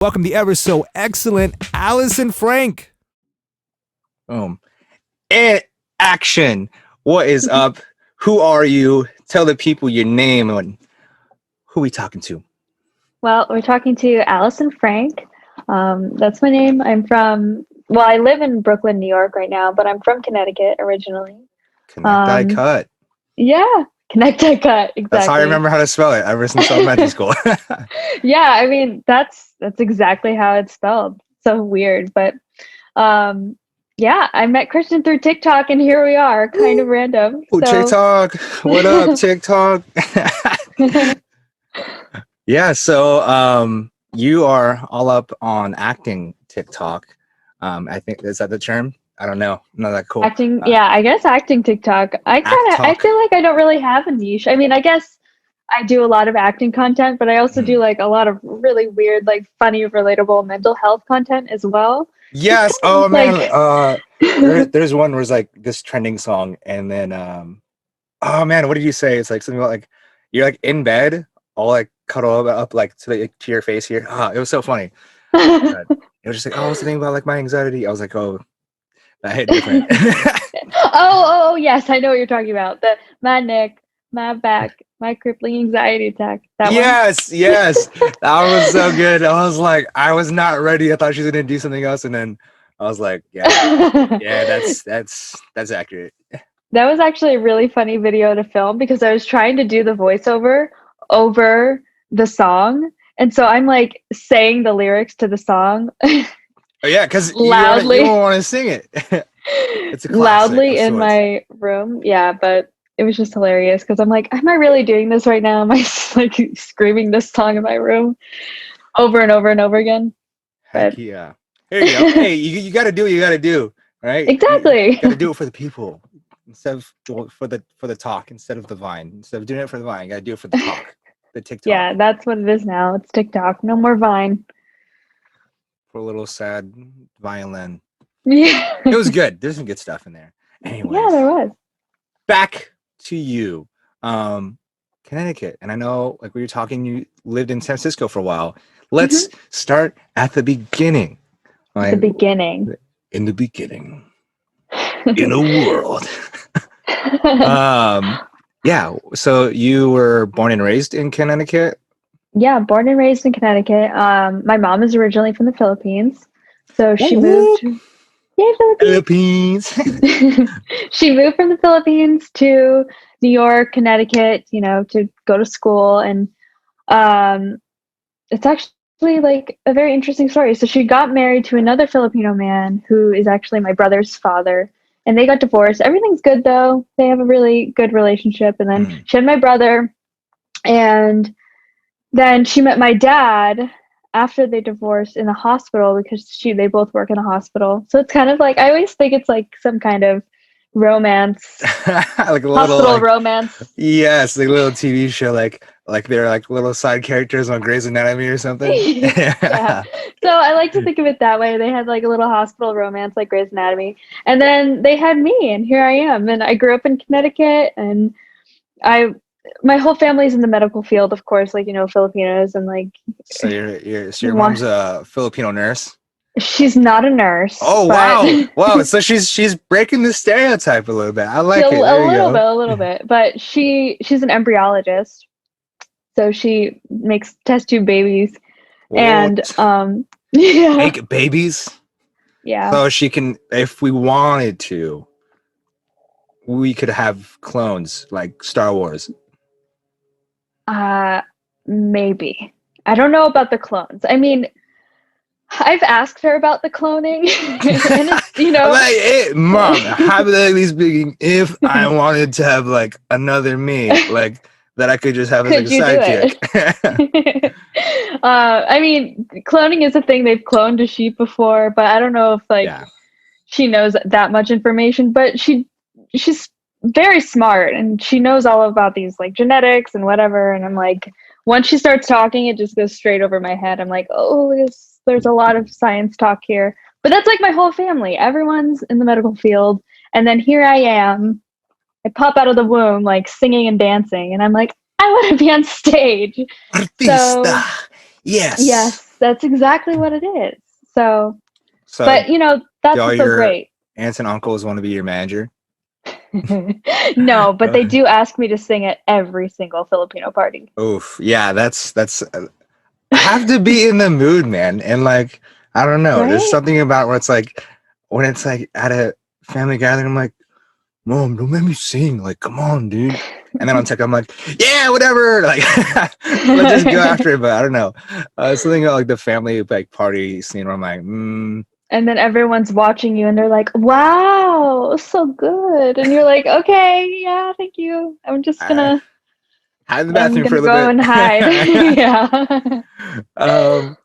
Welcome the ever so excellent Allison Frank. Boom. And action. What is up? Who are you? Tell the people your name and who we talking to. Well, we're talking to Allison Frank. That's my name. I live in Brooklyn, New York right now, but I'm from Connecticut originally. Connect, cut. Yeah, Connect, cut. Exactly. That's how I remember how to spell it ever since elementary school. Yeah, I mean, that's exactly how it's spelled. So weird, but yeah, I met Christian through TikTok, and here we are, kind of random. Oh, So. TikTok. What up, TikTok? Yeah, so you are all up on acting TikTok. I think, is that the term? I don't know. Not that cool. Acting, yeah, I guess acting TikTok. I feel like I don't really have a niche. I mean, I guess I do a lot of acting content, but I also do like a lot of really weird, like funny, relatable mental health content as well. Yes. Oh man. There's one where it's like this trending song, and then oh man, what did you say? It's like something about like you're like in bed, all like cuddle up like to your face here. It was so funny. It was just like, oh, I was thinking about like my anxiety. I was like, oh, that hit different. oh, yes, I know what you're talking about. My neck, my back, my crippling anxiety attack. That yes, that was so good. I was like, I was not ready. I thought she was gonna do something else, and then I was like, yeah, that's accurate. That was actually a really funny video to film because I was trying to do the voiceover over the song. And so I'm like saying the lyrics to the song. Oh yeah, because loudly. You don't want to sing it. It's a classic, loudly in my room. Yeah, but it was just hilarious because I'm like, am I really doing this right now? Am I like screaming this song in my room over and over and over again? Heck yeah. Here you go. Hey, you got to do what you got to do, right? Exactly. You got to do it for the people instead of for the talk, instead of the Vine. Instead of doing it for the Vine, you got to do it for the talk, the TikTok. Yeah, that's what it is now. It's TikTok. No more Vine. For a little sad violin. Yeah. It was good. There's some good stuff in there. Anyways. Yeah, there was. Back to you. Connecticut. And I know, like we were talking, you lived in San Francisco for a while. Let's start at the beginning. The beginning. In the beginning. In a world. Yeah. So you were born and raised in Connecticut? Yeah, born and raised in Connecticut. My mom is originally from the Philippines. So she moved. Yay, Philippines. She moved from the Philippines to New York, Connecticut, to go to school. And it's actually like a very interesting story. So she got married to another Filipino man who is actually my brother's father. And they got divorced. Everything's good, though. They have a really good relationship. And then she had my brother. And then she met my dad after they divorced in the hospital because they both work in a hospital. So it's kind of like, I always think it's like some kind of romance, like a hospital romance. Yes, like a little TV show, like they're like little side characters on Grey's Anatomy or something. Yeah. So I like to think of it that way. They had like a little hospital romance like Grey's Anatomy. And then they had me, and here I am. And I grew up in Connecticut, and my whole family's in the medical field, of course, like, Filipinos and like. So your mom's a Filipino nurse? She's not a nurse. Oh, wow. So she's breaking the stereotype a little bit. I like it. A little bit. But she's an embryologist. So she makes test tube babies. What? And yeah. Make babies? Yeah. So she can, if we wanted to, we could have clones like Star Wars. Maybe. I don't know about the clones. I mean, I've asked her about the cloning. And it's, like, hey, Mom, hypothetically speaking, if I wanted to have like another me, like that I could just have as like a sidekick. I mean, cloning is a thing. They've cloned a sheep before, but I don't know if she knows that much information, but she's very smart, and she knows all about these like genetics and whatever. And I'm like, once she starts talking, it just goes straight over my head. I'm like, oh, there's a lot of science talk here. But that's like my whole family. Everyone's in the medical field. And then here I am. I pop out of the womb like singing and dancing. And I'm like, I want to be on stage. Artista. Yes. That's exactly what it is. So So, but that's do all what's so your great. aunts and uncles want to be your manager? No, but they do ask me to sing at every single Filipino party. Oof. Yeah, that's I have to be in the mood, man. And like, I don't know. There's Right? something about where it's like when it's like at a family gathering, I'm like, Mom, don't make me sing. Like, come on, dude. And then on TikTok, I'm like, yeah, whatever. Like, let's just go after it. But I don't know. Something about like the family like party scene where I'm like, And then everyone's watching you and they're like, wow, so good. And you're like, okay, yeah, thank you. I hide in the I'm bathroom for a gonna little go bit. and hide. Yeah.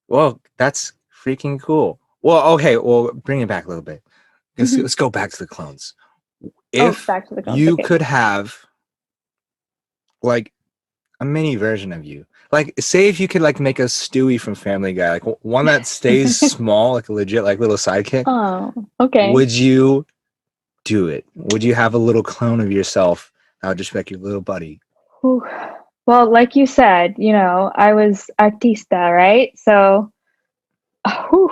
Well, that's freaking cool. Well, okay, well, bring it back a little bit. Mhm. Let's go back to the clones. Oh, If back to the clones. you Okay. could have like a mini version of you, like say if you could like make a Stewie from Family Guy, like one that stays small, like a legit like little sidekick, Oh, okay. would you do it? Would you have a little clone of yourself that would just be like your little buddy? Whew. Well, like you said, I was artista, right? So, whew,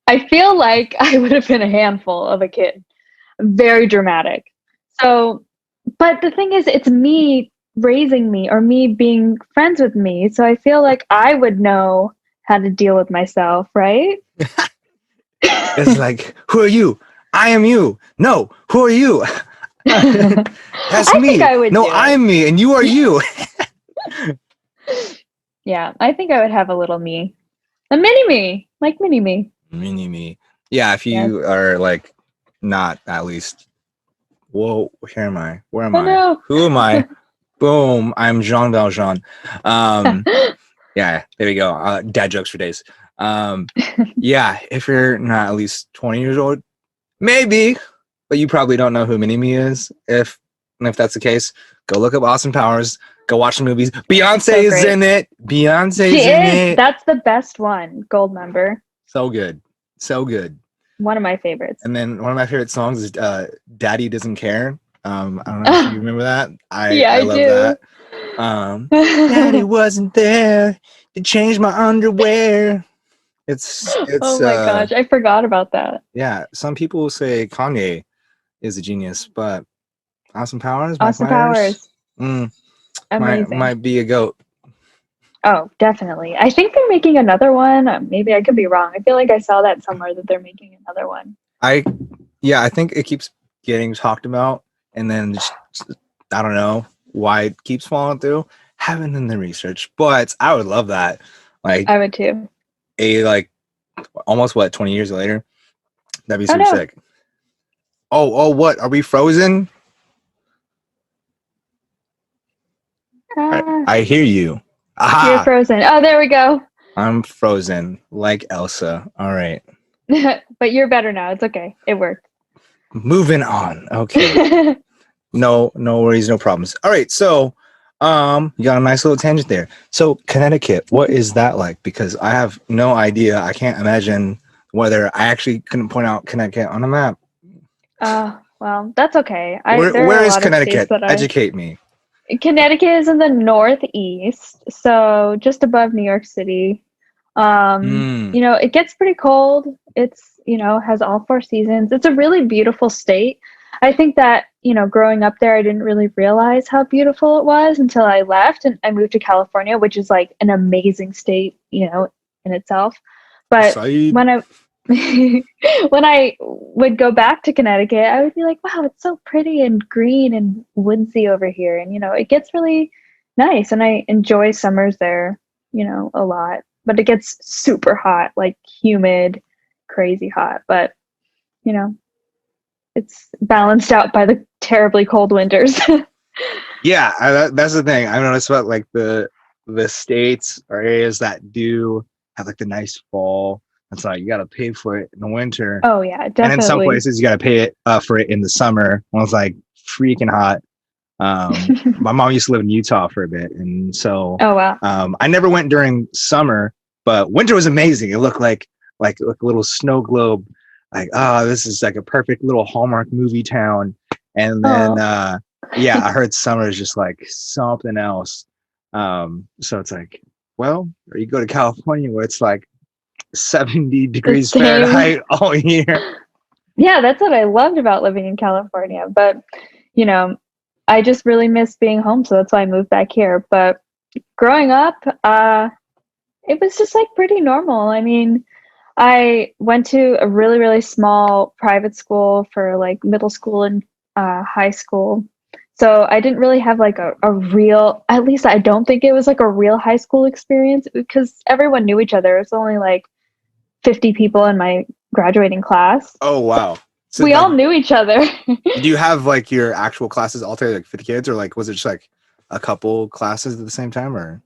I feel like I would have been a handful of a kid. Very dramatic. So, but the thing is, it's me raising me or me being friends with me. So I feel like I would know how to deal with myself, right? It's like, who are you? I am you. No, who are you? That's I think me. I would No, do it. I'm me, and you are you. Yeah, I think I would have a little me. A mini me, like mini me. Mini me. Yeah, if Yes. you are like not at least. Whoa, here am I? Where am Oh I? no. Who am I? Boom! I'm Jean Valjean. Yeah, there we go. Dad jokes for days. Yeah, if you're not at least 20 years old, maybe, but you probably don't know who Mini Me is. If that's the case, go look up Austin Powers. Go watch the movies. Beyonce So is great. in it. Beyonce's She in is. it. That's the best one. Gold member. So good, so good. One of my favorites. And then one of my favorite songs is "Daddy Doesn't Care." I don't know if you remember that. Yeah, I I love do. that. Daddy wasn't there to change my underwear. It's Oh my gosh, I forgot about that. yeah. Some people will say Kanye is a genius, but Austin Powers, Mike Austin Myers, Powers. might Amazing. be a goat. Oh, definitely. I think they're making another one. Maybe I could be wrong. I feel like I saw that somewhere that they're making another one. I think it keeps getting talked about, and then just, I don't know why it keeps falling through. Haven't done the research, but I would love that. Like I would too. Almost 20 years later. That'd be Oh super no. sick. Oh, what? Are we frozen? I hear you. Aha! You're frozen. Oh, there we go. I'm frozen like Elsa. All right. But you're better now. It's okay. It worked. Moving on. Okay. No worries, no problems. All right. So, you got a nice little tangent there. So, Connecticut, what is that like? Because I have no idea. I can't imagine whether I actually couldn't point out Connecticut on a map. Well, that's okay. Where is Connecticut? Educate me. Connecticut is in the northeast, so just above New York City. It gets pretty cold. It's, has all 4 seasons. It's a really beautiful state. I think that, growing up there, I didn't really realize how beautiful it was until I left and I moved to California, which is like an amazing state, in itself. But Side. when I when I would go back to Connecticut, I would be like, wow, it's so pretty and green and woodsy over here. And, it gets really nice. And I enjoy summers there, a lot. But it gets super hot, like humid, crazy hot. But, it's balanced out by the terribly cold winters. Yeah, that's the thing. I noticed about like the states or areas that do have like the nice fall. It's like you got to pay for it in the winter. Oh, yeah, definitely. And in some places, you got to pay it for it in the summer when it's like freaking hot. My mom used to live in Utah for a bit, and so oh wow, I never went during summer, but winter was amazing. It looked like a little snow globe. Like, this is like a perfect little Hallmark movie town. And then, yeah, I heard summer is just like something else. So it's like Well, or you go to California where it's like 70 The degrees same. Fahrenheit all year. Yeah, that's what I loved about living in California. But, you know, I just really miss being home, so that's why I moved back here. But growing up, it was just like pretty normal. I mean, I went to a really, really small private school for like middle school and high school. So I didn't really have like a real, at least I don't think it was like a real high school experience because everyone knew each other. It was only like 50 people in my graduating class. Oh wow. So We like all knew each other. do you have like your actual classes all together, like 50 kids, or like was it just like a couple classes at the same time, or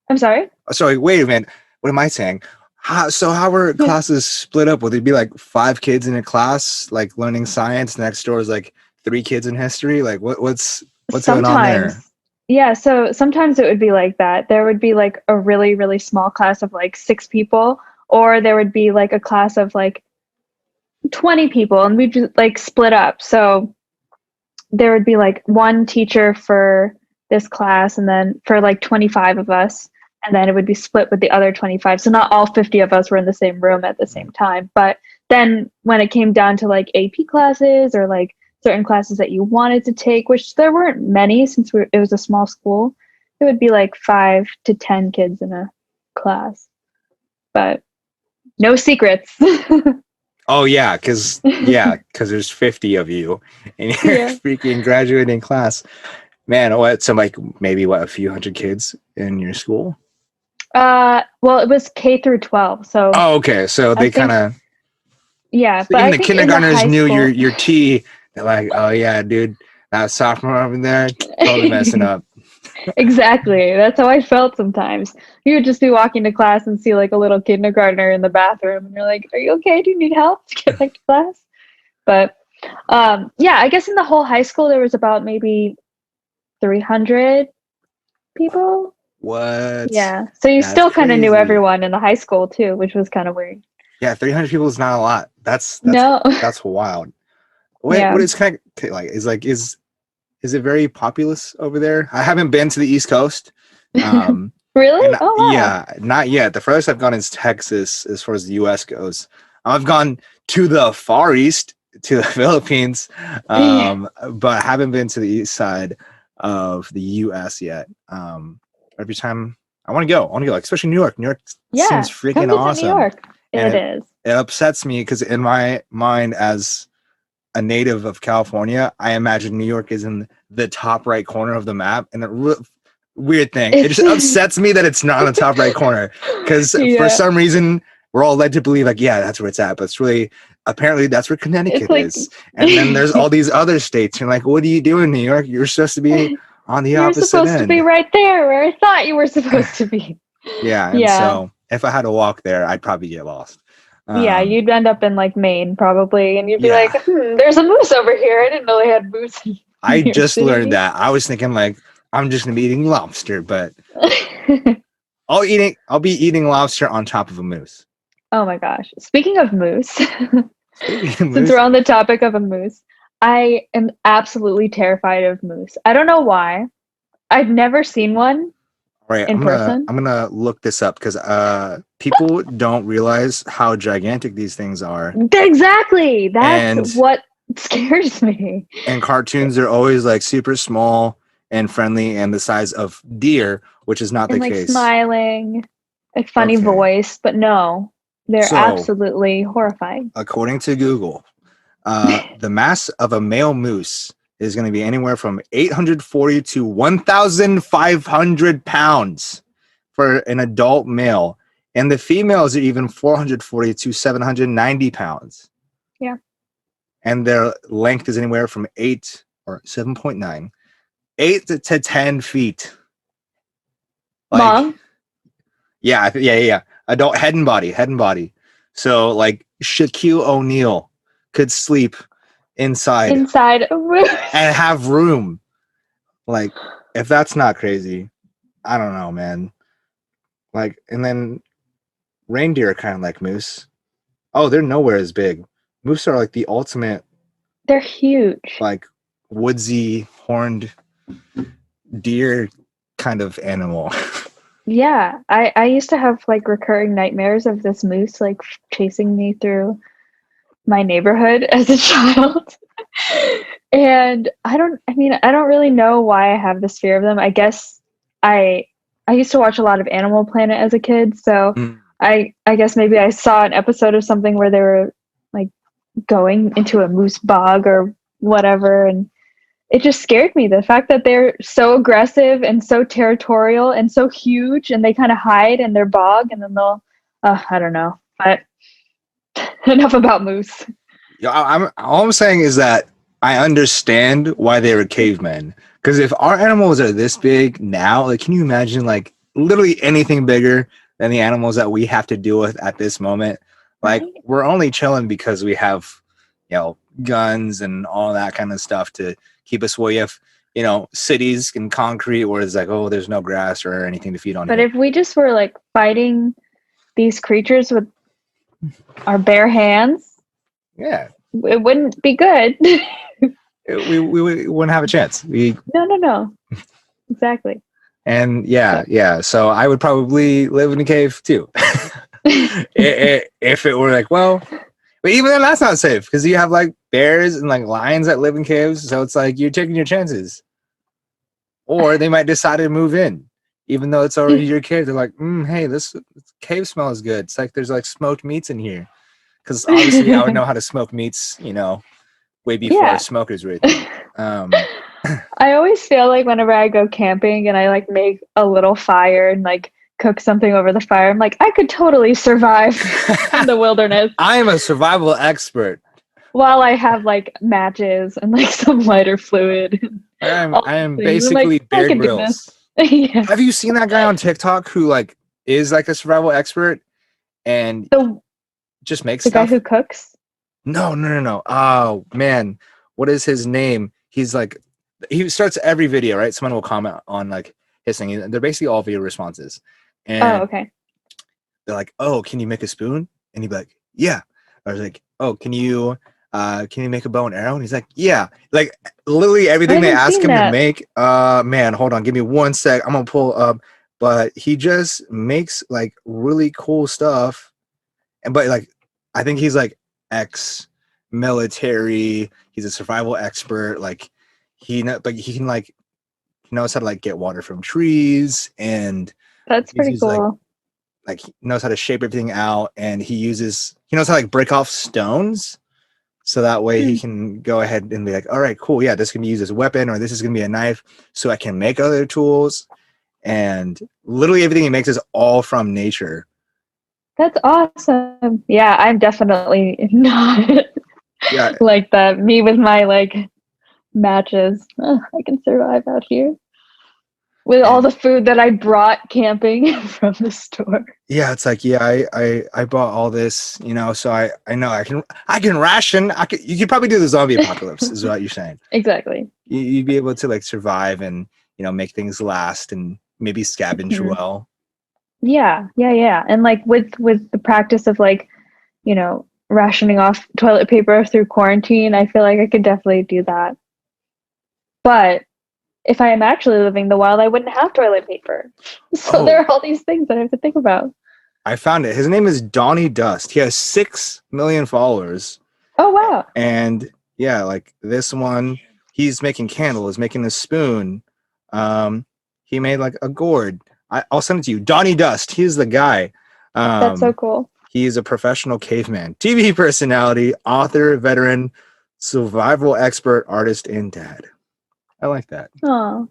I'm sorry? sorry, wait a minute. What am I saying? How were classes split up? Would it be like 5 kids in a class, like learning science? Next door is like 3 kids in history. Like what's going on there? Sometimes. Yeah, so sometimes it would be like that. There would be like a really, really small class of like 6 people, or there would be like a class of like 20 people, and we'd just like split up. So there would be like one teacher for this class, and then for like 25 of us, and then it would be split with the other 25. So not all 50 of us were in the same room at the same time. But then when it came down to like AP classes or like certain classes that you wanted to take, which there weren't many since it was a small school, it would be like 5 to 10 kids in a class. But no secrets. Oh because there's 50 of you in your Yeah. freaking graduating class. Man, what? So like maybe a few hundred kids in your school? Well, it was K through 12, so Oh, okay. So I they kind think of yeah, but even I the think in the kindergartners high knew school, your T. They're like, oh yeah, dude, that sophomore over there, totally messing up. exactly. That's how I felt sometimes. You would just be walking to class and see like a little kindergartner in the bathroom, and you're like, "Are you okay? Do you need help to get back to class?" But yeah, I guess in the whole high school there was about maybe 300 people. What? Yeah, so you That's still kind of knew crazy. everyone in the high school too, which was kind of weird. Yeah, 300 people is not a lot. That's No, that's wild. yeah, What is kind of like is it very populous over there? I haven't been to the East Coast. Um, really? and Oh wow. yeah, not yet. The furthest I've gone is Texas as far as the US goes. I've gone to the Far East, to the Philippines, Yeah. but I haven't been to the east side of the US yet. Every time I want to go, like, especially New York. New York seems Yeah, come freaking visit New awesome. York. And It is. it upsets me because in my mind as a native of California, I imagine New York is in the top right corner of the map, and weird thing. It It's just upsets me that it's not on the top right corner because for yeah. some reason we're all led to believe like, yeah, that's where it's at, but it's really apparently that's where It's Connecticut like is. And then there's all these other states. You're like, what are you doing, New York? You're supposed to be on the you're opposite supposed to be end. right there where I thought you were supposed to be. Yeah, and Yeah. so if I had to walk there, I'd probably get lost. Yeah, Um, you'd end up in like Maine probably, and you'd be like, yeah, there's a moose over here. I didn't know they had moose in I New York just learned City. that. I was thinking like I'm just gonna be eating lobster, but I'll be eating lobster on top of a moose. Oh my gosh. Speaking of moose, Speaking of since we're moose, on the topic of a moose, I am absolutely terrified of moose. I don't know why. I've never seen one all right, in person. I'm gonna look this up because people don't realize how gigantic these things are. Exactly. That's And what scares me. in cartoons they're always like super small and friendly and the size of deer, which is not And the like case. smiling, like funny Okay. voice, but no, they're So, absolutely horrifying. according to Google, the mass of a male moose is going to be anywhere from 840 to 1,500 pounds for an adult male. And the females are even 440 to 790 pounds. Yeah. And their length is anywhere from 8 or 7.9, 8 to 10 feet. Like, Mom, yeah. Adult head and body. So, like, Shaquille O'Neal could sleep inside inside a moose. and have room. Like, if that's not crazy, I don't know, man. Like, and then reindeer are kind of like moose. Oh, they're nowhere as big. Moose are like the ultimate, They're huge. like, woodsy horned deer kind of animal. Yeah, I used to have like recurring nightmares of this moose like chasing me through my neighborhood as a child. And I don't really know why I have this fear of them. I guess I I used to watch a lot of Animal Planet as a kid, so Mm. I guess maybe I saw an episode of something where they were like going into a moose bog or whatever, and it just scared me. The fact that they're so aggressive and so territorial and so huge, and they kind of hide in their bog, and then they'll, I don't know. But enough about moose. Yeah, I'm all I'm saying is that I understand why they were cavemen. Because if our animals are this big now, like, can you imagine like literally anything bigger than the animals that we have to deal with at this moment? Like, Right? we're only chilling because we have, guns and all that kind of stuff to keep us away. If cities and concrete where it's like, oh, there's no grass or anything to feed on But here. if we just were like fighting these creatures with our bare hands, Yeah, it wouldn't be good. we wouldn't have a chance. No. Exactly. And yeah. So I would probably live in a cave too. If it were like, well, but even then that's not safe because you have like bears and like lions that live in caves. So it's like you're taking your chances. Or they might decide to move in, even though it's already your cave. They're like, hey, this cave smell is good. It's like there's like smoked meats in here. Because obviously I would know how to smoke meats, way before Yeah. smokers were a thing. I always feel like whenever I go camping and I like make a little fire and like cook something over the fire, I'm like, I could totally survive in the wilderness I am a survival expert. while I have like matches and like some lighter fluid. I am basically Bear Grylls. Yeah. Have you seen that guy on TikTok who like is like a survival expert and The just makes the guy stuff? who cooks? No. Oh man, what is his name? He's like, he starts every video, right? Someone will comment on like his thing. They're basically all video responses, Oh, and okay. they're like, "Oh, can you make a spoon?" And he'd be like, "Yeah." I was like, "Oh, can you make a bow and arrow?" And he's like, "Yeah." Like literally everything they haven't ask seen him to that. make. Man, hold on, give me 1 sec. I'm gonna pull up. But he just makes like really cool stuff, but like I think he's like ex-military. He's a survival expert. Like but he can like he knows how to like get water from trees, and That's pretty he's cool. like he knows how to shape everything out, and he knows how to like break off stones, so that way he Hmm. can go ahead and be like, all right, cool, yeah, this can be used as a weapon, or this is gonna be a knife, so I can make other tools. And literally everything he makes is all from nature. That's awesome. Yeah, I'm definitely not Yeah, like that. Me with my like matches. I can survive out here with all and the food that I brought camping from the store. yeah, it's like, yeah, I bought all this, so I know I can ration. You could probably do the zombie apocalypse, is what you're saying. Exactly. You'd be able to like survive and make things last and maybe scavenge Mhm. well. Yeah. And like with the practice of like, rationing off toilet paper through quarantine, I feel like I could definitely do that. But if I am actually living the wild, I wouldn't have toilet paper. So there Oh, are all these things that I have to think about. I found it. His name is Donnie Dust. He has 6 million followers. Oh wow. And yeah, like this one, he's making candles, making a spoon. He made like a gourd. I'll send it to you. Donnie Dust. He's the guy. That's so cool. He's a professional caveman, TV personality, author, veteran, survival expert, artist, and dad. I like that. Oh,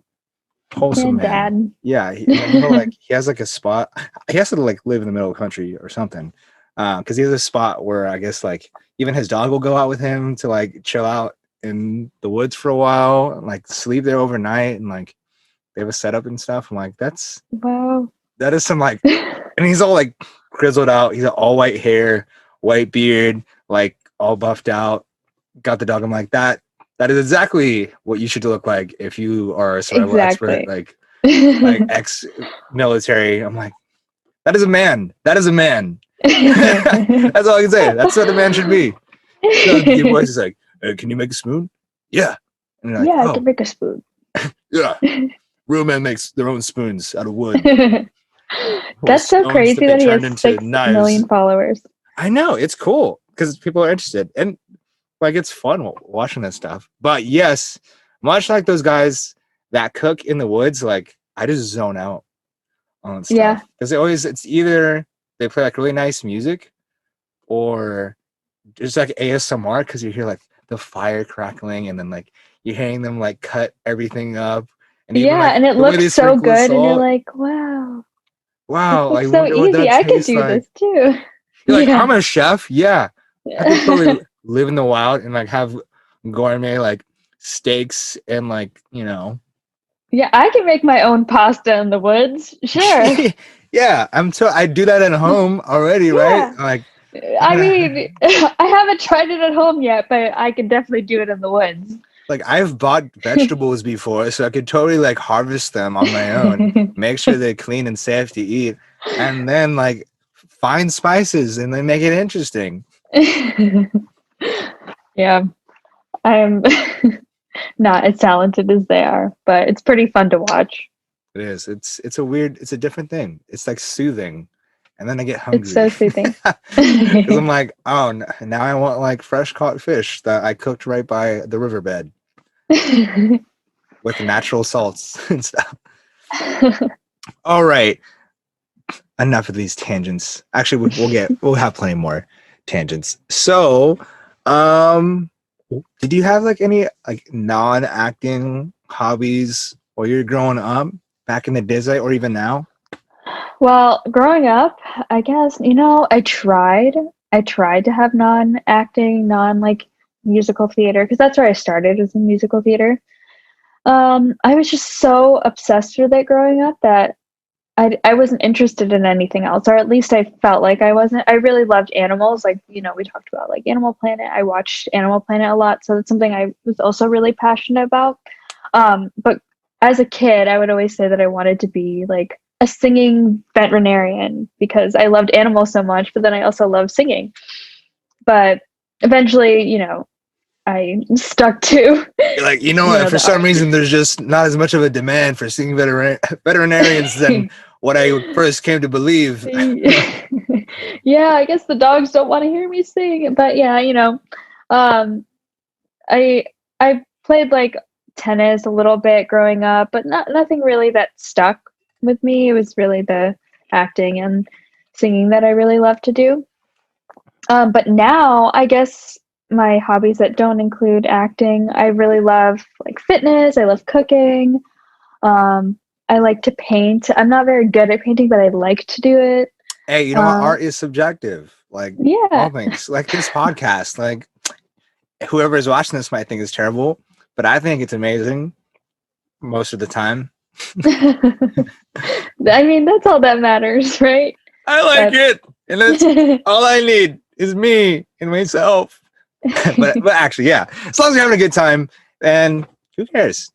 Wholesome and man. dad. Yeah, and then he has like a spot. He has to like live in the middle of the country or something, because he has a spot where I guess like even his dog will go out with him to like chill out in the woods for a while, and like sleep there overnight, and like they have a setup and stuff. I'm like, Wow. that is some like, and he's all like grizzled out. He's got all white hair, white beard, like all buffed out. Got the dog. I'm like, that is exactly what you should look like if you are a survival expert, Exactly. like ex-military. I'm like, that is a man. That is a man. That's all I can say. That's what a man should be. So your voice is like, can you make a spoon? Yeah. And you're like, Yeah, I oh, can make a spoon. yeah. Real men makes their own spoons out of wood. That's so stones crazy they that he turned has into 6 million followers. I know, it's cool because people are interested and like it's fun watching this stuff. But yes, much like those guys that cook in the woods, like I just zone out on Yeah. stuff because it's either they play like really nice music or just like ASMR because you hear like the fire crackling and then like you're hearing them like cut everything up and even Yeah, like and it the way they looks so sprinkle good, and you're salt. like, wow, this Wow, I looks so wonder what easy. that I could tastes do like. this too. You're like, Yeah. I'm a chef. Yeah, I could totally live in the wild and like have gourmet like steaks and like Yeah, I can make my own pasta in the woods. Sure. yeah, I do that at home already, right? Yeah. Like I mean, I haven't tried it at home yet, but I can definitely do it in the woods. like I've bought vegetables before, so I could totally like harvest them on my own, make sure they're clean and safe to eat, and then like find spices and then make it interesting. Yeah, I'm not as talented as they are, but it's pretty fun to watch. It is. It's a different thing. It's like soothing. And then I get It's so hungry soothing. because I'm like, oh, now I want like fresh caught fish that I cooked right by the riverbed with natural salts and stuff. All right, enough of these tangents. Actually, we'll have plenty more tangents. So, did you have like any like non-acting hobbies while you're growing up back in the day or even now? Well, growing up, I guess, I tried. I tried to have non-acting, like musical theater, because that's where I started, was in musical theater. I was just so obsessed with it growing up that I wasn't interested in anything else, or at least I felt like I wasn't. I really loved animals, like, we talked about like Animal Planet. I watched Animal Planet a lot, so that's something I was also really passionate about. But as a kid, I would always say that I wanted to be like a singing veterinarian because I loved animals so much, but then I also loved singing. But eventually, I stuck to, You're like, you know what? For the some art. reason, there's just not as much of a demand for singing veterinarians than what I first came to believe. Yeah, I guess the dogs don't want to hear me sing, but yeah, um, I I played like tennis a little bit growing up, but nothing really that stuck with me. It was really the acting and singing that I really love to do. But now I guess my hobbies that don't include acting, I really love like fitness. I love cooking. I like to paint. I'm not very good at painting, but I like to do it. Hey, you know what? Art is subjective. Like all Yeah. things, like this podcast. Like whoever is watching this might think it's terrible, but I think it's amazing most of the time. I mean, that's all that matters, right? I like it, and that's all I need is me and myself. but actually, yeah, as long as you're having a good time, then who cares?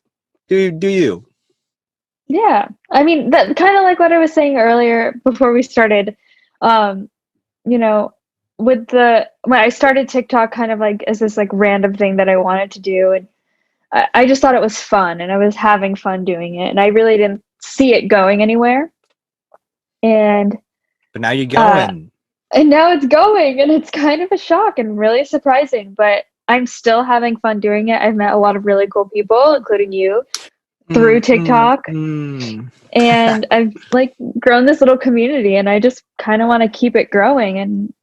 Do you? Yeah. I mean, that kind of like what I was saying earlier before we started. Um, you know, when I started TikTok kind of like as this like random thing that I wanted to do, and I just thought it was fun and I was having fun doing it, and I really didn't see it going anywhere. And But now you're uh, going. and now it's going, and it's kind of a shock and really surprising, but I'm still having fun doing it. I've met a lot of really cool people, including you, through TikTok. And I've like grown this little community, and I just kind of want to keep it growing and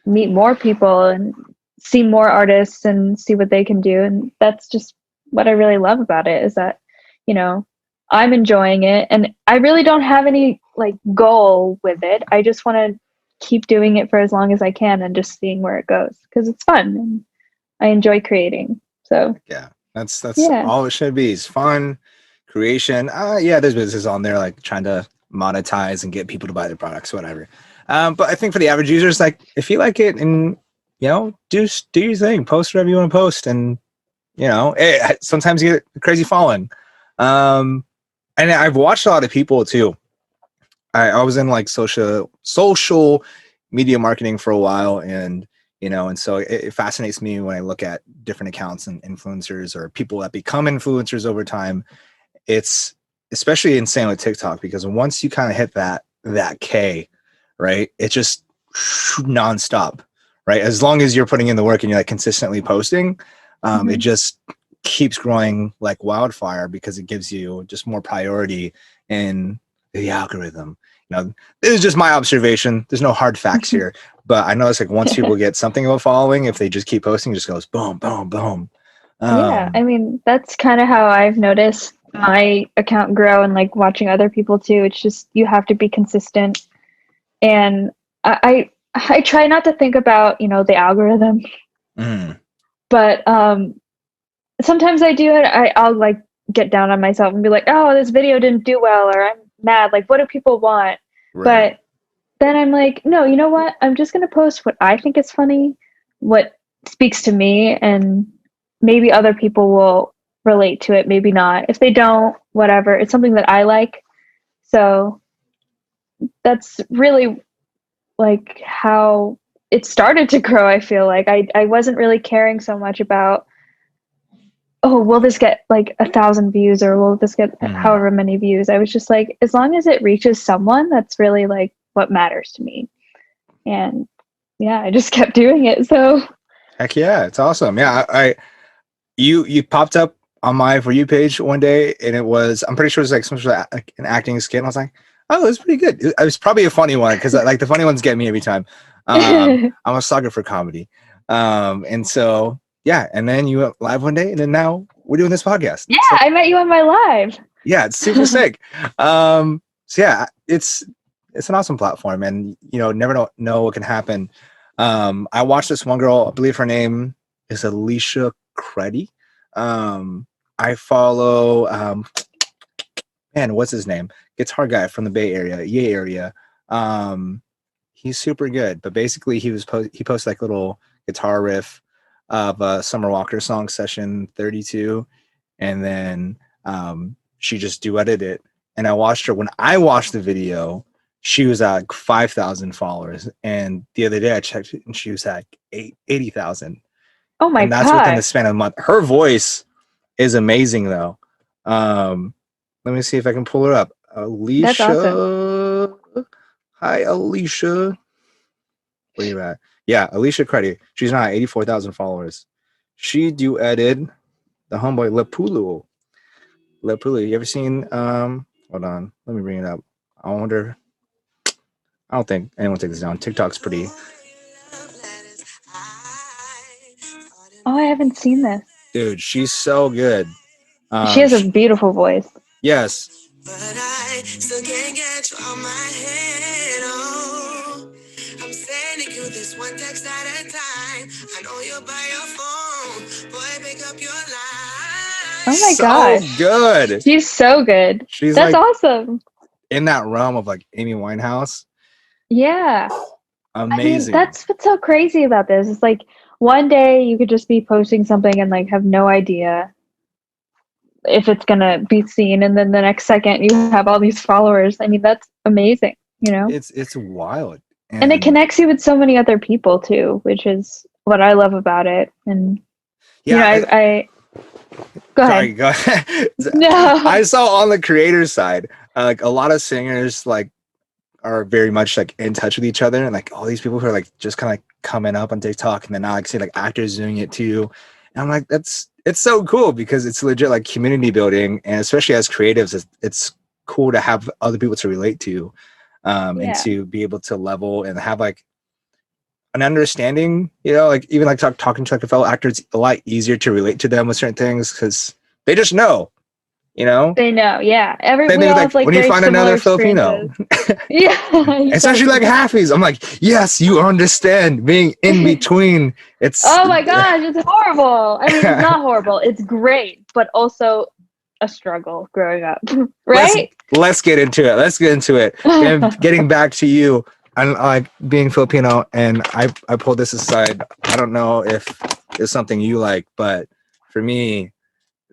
meet more people and see more artists and see what they can do. And that's just what I really love about it, is that, I'm enjoying it, and I really don't have any like goal with it. I just want to keep doing it for as long as I can and just seeing where it goes because it's fun and I enjoy creating. So Yeah, that's yeah. all it should be. Is fun creation. Yeah, there's businesses on there like trying to monetize and get people to buy their products, whatever. But I think for the average users, like if you like it and do your thing, post whatever you want to post, and sometimes you get a crazy following. And I've watched a lot of people too. I was in like social media marketing for a while, and and so it fascinates me when I look at different accounts and influencers or people that become influencers over time. It's especially insane with TikTok because once you kind of hit that that K, right? It's just nonstop, right? As long as you're putting in the work and you're like consistently posting, it just keeps growing like wildfire because it gives you just more priority in the algorithm. You know, this is just my observation. There's no hard facts here, but I know it's like once people get something of a following, if they just keep posting, it just goes boom, boom, boom. Yeah, I mean, that's kind of how I've noticed my account grow and like watching other people too. It's just you have to be consistent. And I try not to think about, you know, the algorithm, but sometimes I do it. I'll like get down on myself and be like, oh, this video didn't do well, or I'm mad. Like, what do people want? Right. But then I'm like, no, you know what? I'm just gonna post what I think is funny, what speaks to me, and maybe other people will relate to it, maybe not. If they don't, whatever. It's something that I like. So that's really like how it started to grow. I feel like I wasn't really caring so much about, oh, will this get like 1,000 views or will this get however many views? I was just like, as long as it reaches someone, that's really like what matters to me. And yeah, I just kept doing it. So heck yeah, it's awesome. Yeah, you popped up on my For You page one day, and it was, I'm pretty sure it was like some sort of like an acting skit. And I was like, oh, it was pretty good. It was probably a funny one because like the funny ones get me every time. I'm a sucker for comedy. And so, yeah. And then you went live one day, and then now we're doing this podcast. Yeah, so, I met you on my live. Yeah, it's super sick. So yeah, it's an awesome platform, and you know, never know what can happen. I watched this one girl, I believe her name is Alicia Cruddy. I follow man, what's his name? Guitar guy from the Bay Area. He's super good, but basically he posted like little guitar riff of Summer Walker song session 32, and then she just duetted it. And I watched her. When I watched the video, she was at like 5,000 followers, and the other day I checked it and she was at 80,000. Oh my god! And that's within the span of a month. Her voice is amazing, though. Let me see if I can pull her up. Alicia. That's awesome. Hi, Alicia. Where you at? Yeah, Alicia Cruddy. She's not at 84,000 followers. She duetted the homeboy Lepulu. You ever seen? Hold on. Let me bring it up. I wonder. I don't think anyone takes this down. TikTok's pretty. Oh, I haven't seen this. Dude, she's so good. She has a beautiful voice. Yes. But I still can't get you on my head. Oh, I'm sending you this one text at a time. I know you're by your phone. Boy, pick up your line. Oh my so gosh. Good. She's so good. That's like awesome. In that realm of like Amy Winehouse. Yeah. Amazing. I mean, that's what's so crazy about this. It's like one day you could just be posting something and like have no idea if it's gonna be seen, and then the next second you have all these followers. I mean, that's amazing, you know? It's wild. And it connects you with so many other people too, which is what I love about it. And yeah, you know, I go ahead. Go ahead. No. I saw on the creator side, like a lot of singers like are very much like in touch with each other, and like all these people who are like just kind of like coming up on TikTok, and then now like see like actors doing it too. And I'm like, it's so cool because it's legit like community building, and especially as creatives, it's cool to have other people to relate to, and to be able to level and have like an understanding, you know, like even like talking to like a fellow actor, it's a lot easier to relate to them with certain things because they just know, you know. They know, yeah. We all like, have, like, when you find another Filipino, yeah, exactly. especially like halfies, I'm like, yes, you understand being in between. It's oh my gosh, it's horrible. I mean, it's not horrible. It's great, but also a struggle growing up, right? Let's get into it. And getting back to you, and like being Filipino, and I pulled this aside. I don't know if it's something you like, but for me,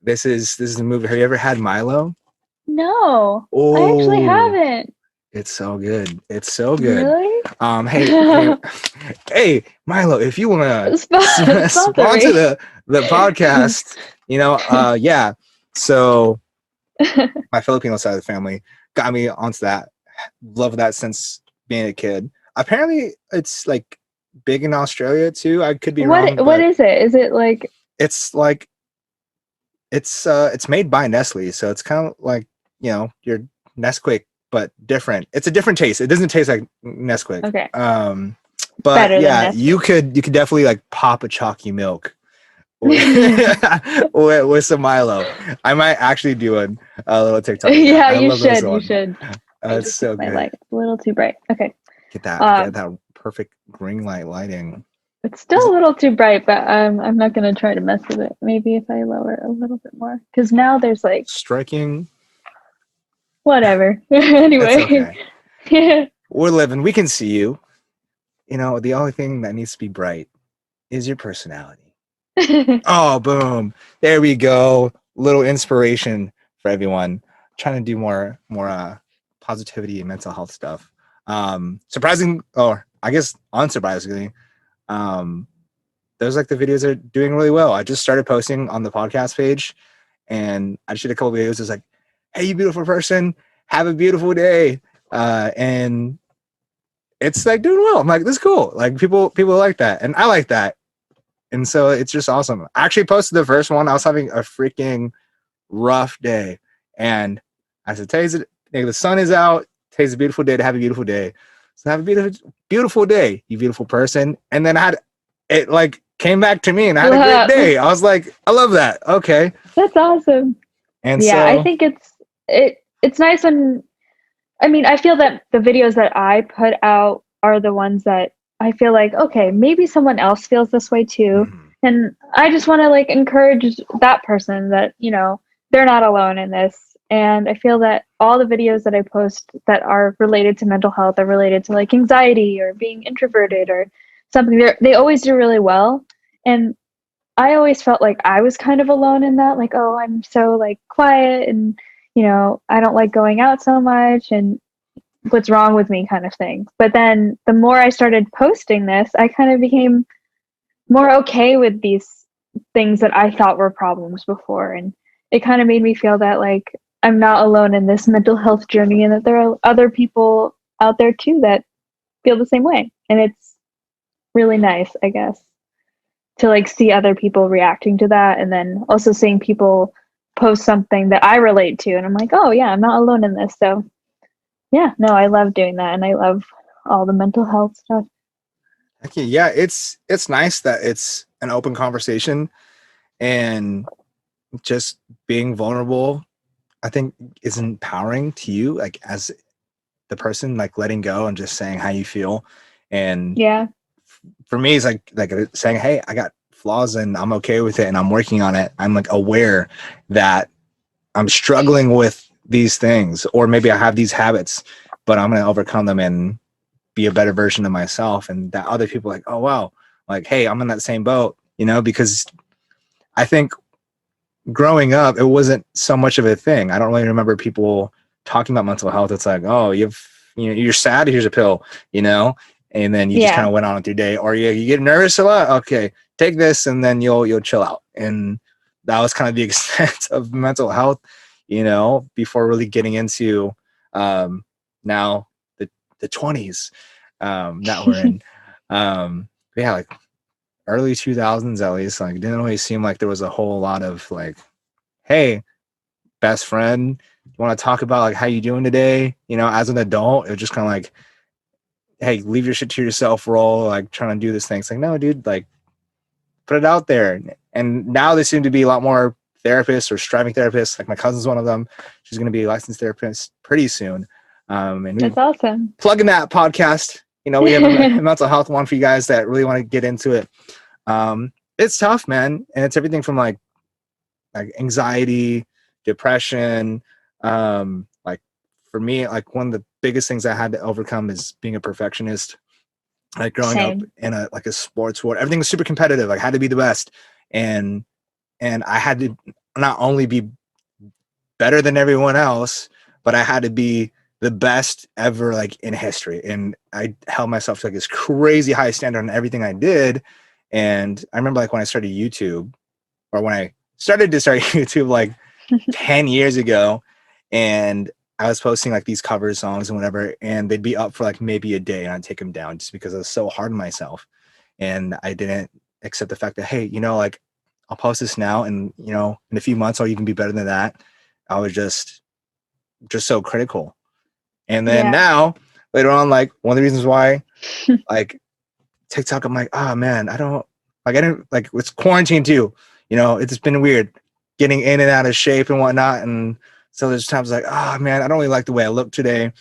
this is the movie. Have you ever had Milo? No, I actually haven't. It's so good. It's so good. Really? Hey, Milo, if you want to sponsor the podcast, you know, yeah. So my Filipino side of the family got me onto that love that since being a kid. Apparently it's like big in Australia too. I could be wrong. What is it? Is it like It's like it's made by Nestle, so it's kind of like, you know, your Nesquik but different. It's a different taste. It doesn't taste like Nesquik. okay? But Better than yeah, Nesquik. you could definitely like pop a chalky milk with some Milo. I might actually do a little TikTok. With that. Yeah, I you love those should. You ones. should. It's so My good. light. It's a little too bright. Okay. Get that perfect ring light lighting. It's still a little too bright, but I'm not gonna try to mess with it. Maybe if I lower it a little bit more, because now there's like Striking. whatever. Anyway, okay. We're living. We can see you. You know, the only thing that needs to be bright is your personality. Oh, boom! There we go. Little inspiration for everyone. Trying to do more positivity and mental health stuff. Surprising, or I guess unsurprisingly, those like the videos are doing really well. I just started posting on the podcast page, and I just did a couple videos. It's like, hey, you beautiful person, have a beautiful day, and it's like doing well. I'm like, this is cool. Like people like that, and I like that, and so it's just awesome. I actually posted the first one. I was having a freaking rough day, and I said, the sun is out. Today's a beautiful day to have a beautiful day. So have a beautiful day, you beautiful person. And then it like came back to me, and I had a great day. I was like, I love that. Okay, that's awesome. And yeah, so, I think it's nice when, I mean, I feel that the videos that I put out are the ones that I feel like, okay, maybe someone else feels this way too. Mhm. And I just want to like encourage that person that, you know, they're not alone in this. And I feel that all the videos that I post that are related to mental health are related to like anxiety or being introverted or something. They always do really well. And I always felt like I was kind of alone in that. Like, oh, I'm so like quiet and, you know, I don't like going out so much and what's wrong with me kind of thing. But then the more I started posting this, I kind of became more okay with these things that I thought were problems before. And it kind of made me feel that like I'm not alone in this mental health journey and that there are other people out there too that feel the same way. And it's really nice, I guess, to like see other people reacting to that, and then also seeing people post something that I relate to, and I'm like, oh yeah, I'm not alone in this. So yeah, no, I love doing that, and I love all the mental health stuff. Okay, yeah, it's nice that it's an open conversation, and just being vulnerable, I think, is empowering to you, like as the person, like letting go and just saying how you feel. And yeah, for me, it's like saying, hey, I got flaws and I'm okay with it and I'm working on it. I'm like aware that I'm struggling with these things, or maybe I have these habits, but I'm going to overcome them and be a better version of myself. And that other people are like, oh, wow, like, hey, I'm in that same boat, you know, because I think growing up, it wasn't so much of a thing. I don't really remember people talking about mental health. It's like, oh, you're sad, here's a pill, you know, and then you just kind of went on with your day. Or you get nervous a lot, okay, take this and then you'll chill out. And that was kind of the extent of mental health, you know, before really getting into now the 20s that we're in. Yeah, like early 2000s at least, like it didn't really seem like there was a whole lot of like, hey, best friend, you want to talk about like how you doing today? You know, as an adult, it was just kind of like, hey, leave your shit to yourself, role, like trying to do this thing. It's like, no, dude, like put it out there. And now there seem to be a lot more therapists or striving therapists. Like my cousin's one of them. She's going to be a licensed therapist pretty soon. And that's awesome. Plugging that podcast. You know, we have a mental health one for you guys that really want to get into it. It's tough, man. And it's everything from like anxiety, depression. Like for me, like one of the biggest things I had to overcome is being a perfectionist. Like growing up in a sports world, everything was super competitive. Like I had to be the best. And I had to not only be better than everyone else, but I had to be the best ever, like in history. And I held myself to like this crazy high standard on everything I did. And I remember like when I started YouTube, or when I started to start YouTube like 10 years ago, and I was posting like these cover songs and whatever, and they'd be up for like maybe a day, and I'd take them down just because I was so hard on myself, and I didn't accept the fact that, hey, like I'll post this now, and in a few months I'll even be better than that. I was just so critical. And then now later on, like one of the reasons why like TikTok, I'm like, oh man, I didn't like, it's quarantine too, it's been weird getting in and out of shape and whatnot. And so there's times like, oh man, I don't really like the way I look today,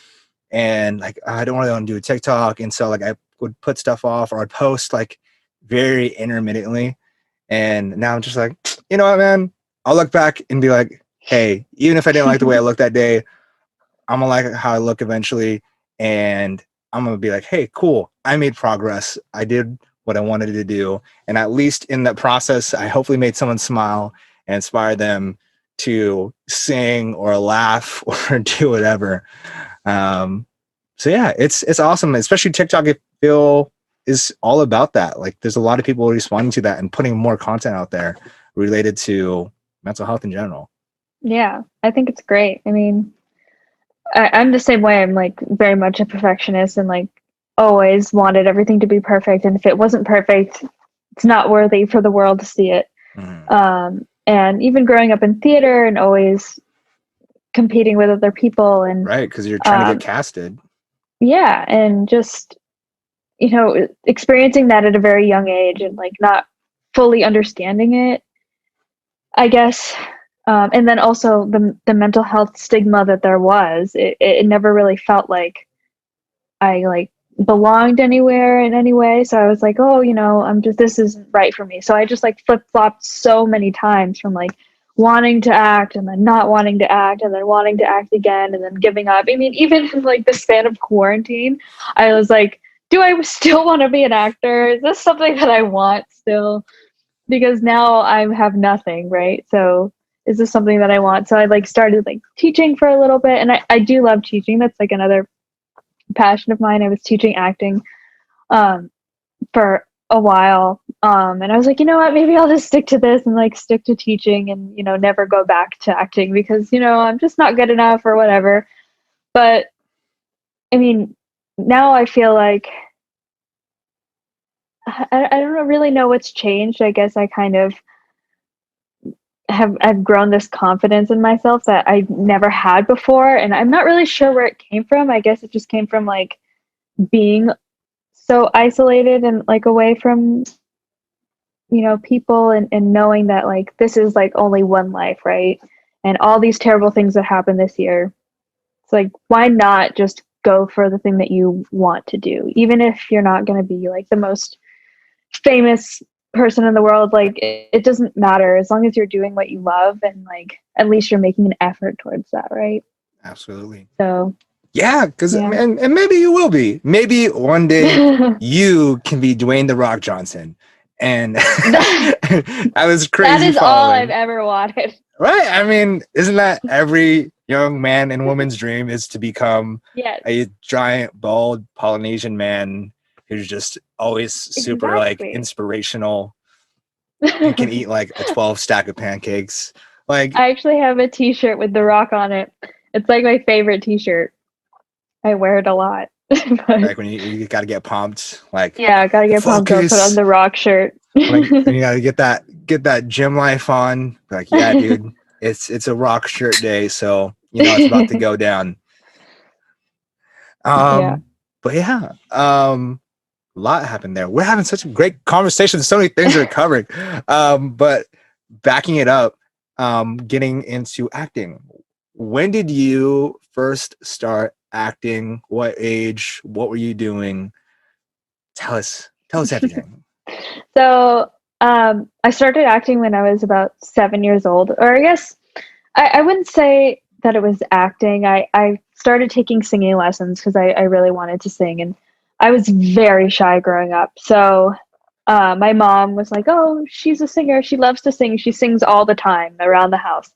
and like I don't really want to do a TikTok. And so like I would put stuff off, or I'd post like very intermittently. And now I'm just like, you know what, man, I'll look back and be like, hey, even if I didn't like the way I looked that day, I'm gonna like how I look eventually, and I'm gonna be like, hey, cool, I made progress. I did what I wanted to do, and at least in that process, I hopefully made someone smile and inspire them to sing or laugh or do whatever. So yeah, it's awesome, especially TikTok. I feel is all about that. Like, there's a lot of people responding to that and putting more content out there related to mental health in general. Yeah, I think it's great. I mean, I'm the same way. I'm like very much a perfectionist and like always wanted everything to be perfect. And if it wasn't perfect, it's not worthy for the world to see it. And even growing up in theater and always competing with other people, and right, because you're trying to get casted. Yeah, and just experiencing that at a very young age and like not fully understanding it, I guess. And then also the mental health stigma that there was, it never really felt like I like belonged anywhere in any way. So I was like, oh, this isn't right for me. So I just like flip-flopped so many times from like wanting to act and then not wanting to act and then wanting to act again and then giving up. I mean, even in like the span of quarantine, I was like, do I still want to be an actor? Is this something that I want still? Because now I have nothing, right? So is this something that I want? So I like started like teaching for a little bit, and I do love teaching. That's like another passion of mine. I was teaching acting for a while, and I was like, you know what, maybe I'll just stick to this and like stick to teaching and never go back to acting because I'm just not good enough or whatever. But I mean, now I feel like I don't really know what's changed. I guess I kind of I've grown this confidence in myself that I never had before, and I'm not really sure where it came from. I guess it just came from like being so isolated and like away from people, and knowing that like this is like only one life, right? And all these terrible things that happened this year, it's like, why not just go for the thing that you want to do, even if you're not going to be like the most famous person in the world. Like it doesn't matter as long as you're doing what you love, and like at least you're making an effort towards that, right? Absolutely. So yeah, because and maybe you will be. Maybe one day you can be Dwayne the Rock Johnson, and that was crazy. That is all I've ever wanted. Right? I mean, isn't that every young man and woman's dream, is to become a giant, bald Polynesian man who's just always super like inspirational and can eat like a 12 stack of pancakes. Like, I actually have a t-shirt with The Rock on it. It's like my favorite t-shirt. I wear it a lot. Like when you gotta get pumped, like I gotta get pumped up, put on the Rock shirt. Like, you gotta get that gym life on. Like, yeah, dude, it's a Rock shirt day, so it's about to go down. But a lot happened there. We're having such a great conversation. So many things are covering. But backing it up, getting into acting. When did you first start acting? What age? What were you doing? Tell us everything. So I started acting when I was about 7 years old, or I guess I wouldn't say that it was acting. I started taking singing lessons because I really wanted to sing, and I was very shy growing up. So my mom was like, oh, she's a singer. She loves to sing. She sings all the time around the house.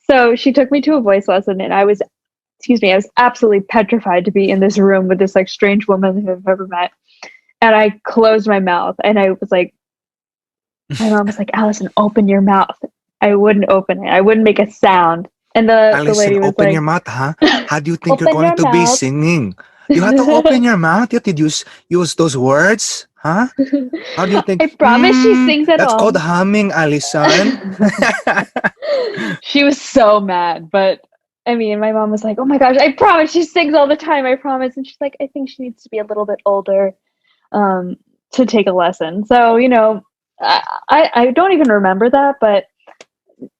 So she took me to a voice lesson, and I was absolutely petrified to be in this room with this like strange woman who I've ever met. And I closed my mouth, and I was like, my mom was like, Allison, open your mouth. I wouldn't open it. I wouldn't make a sound. And the Allison, lady was open like, your mouth, huh? How do you think you're open going your to be mouth. singing? You have to open your mouth. You have to use those words, huh? How do you think? I promise she sings at That's called home. humming, Allison. She was so mad, but I mean, my mom was like, "Oh my gosh, I promise she sings all the time, I promise." And she's like, "I think she needs to be a little bit older um to take a lesson." So, I don't even remember that, but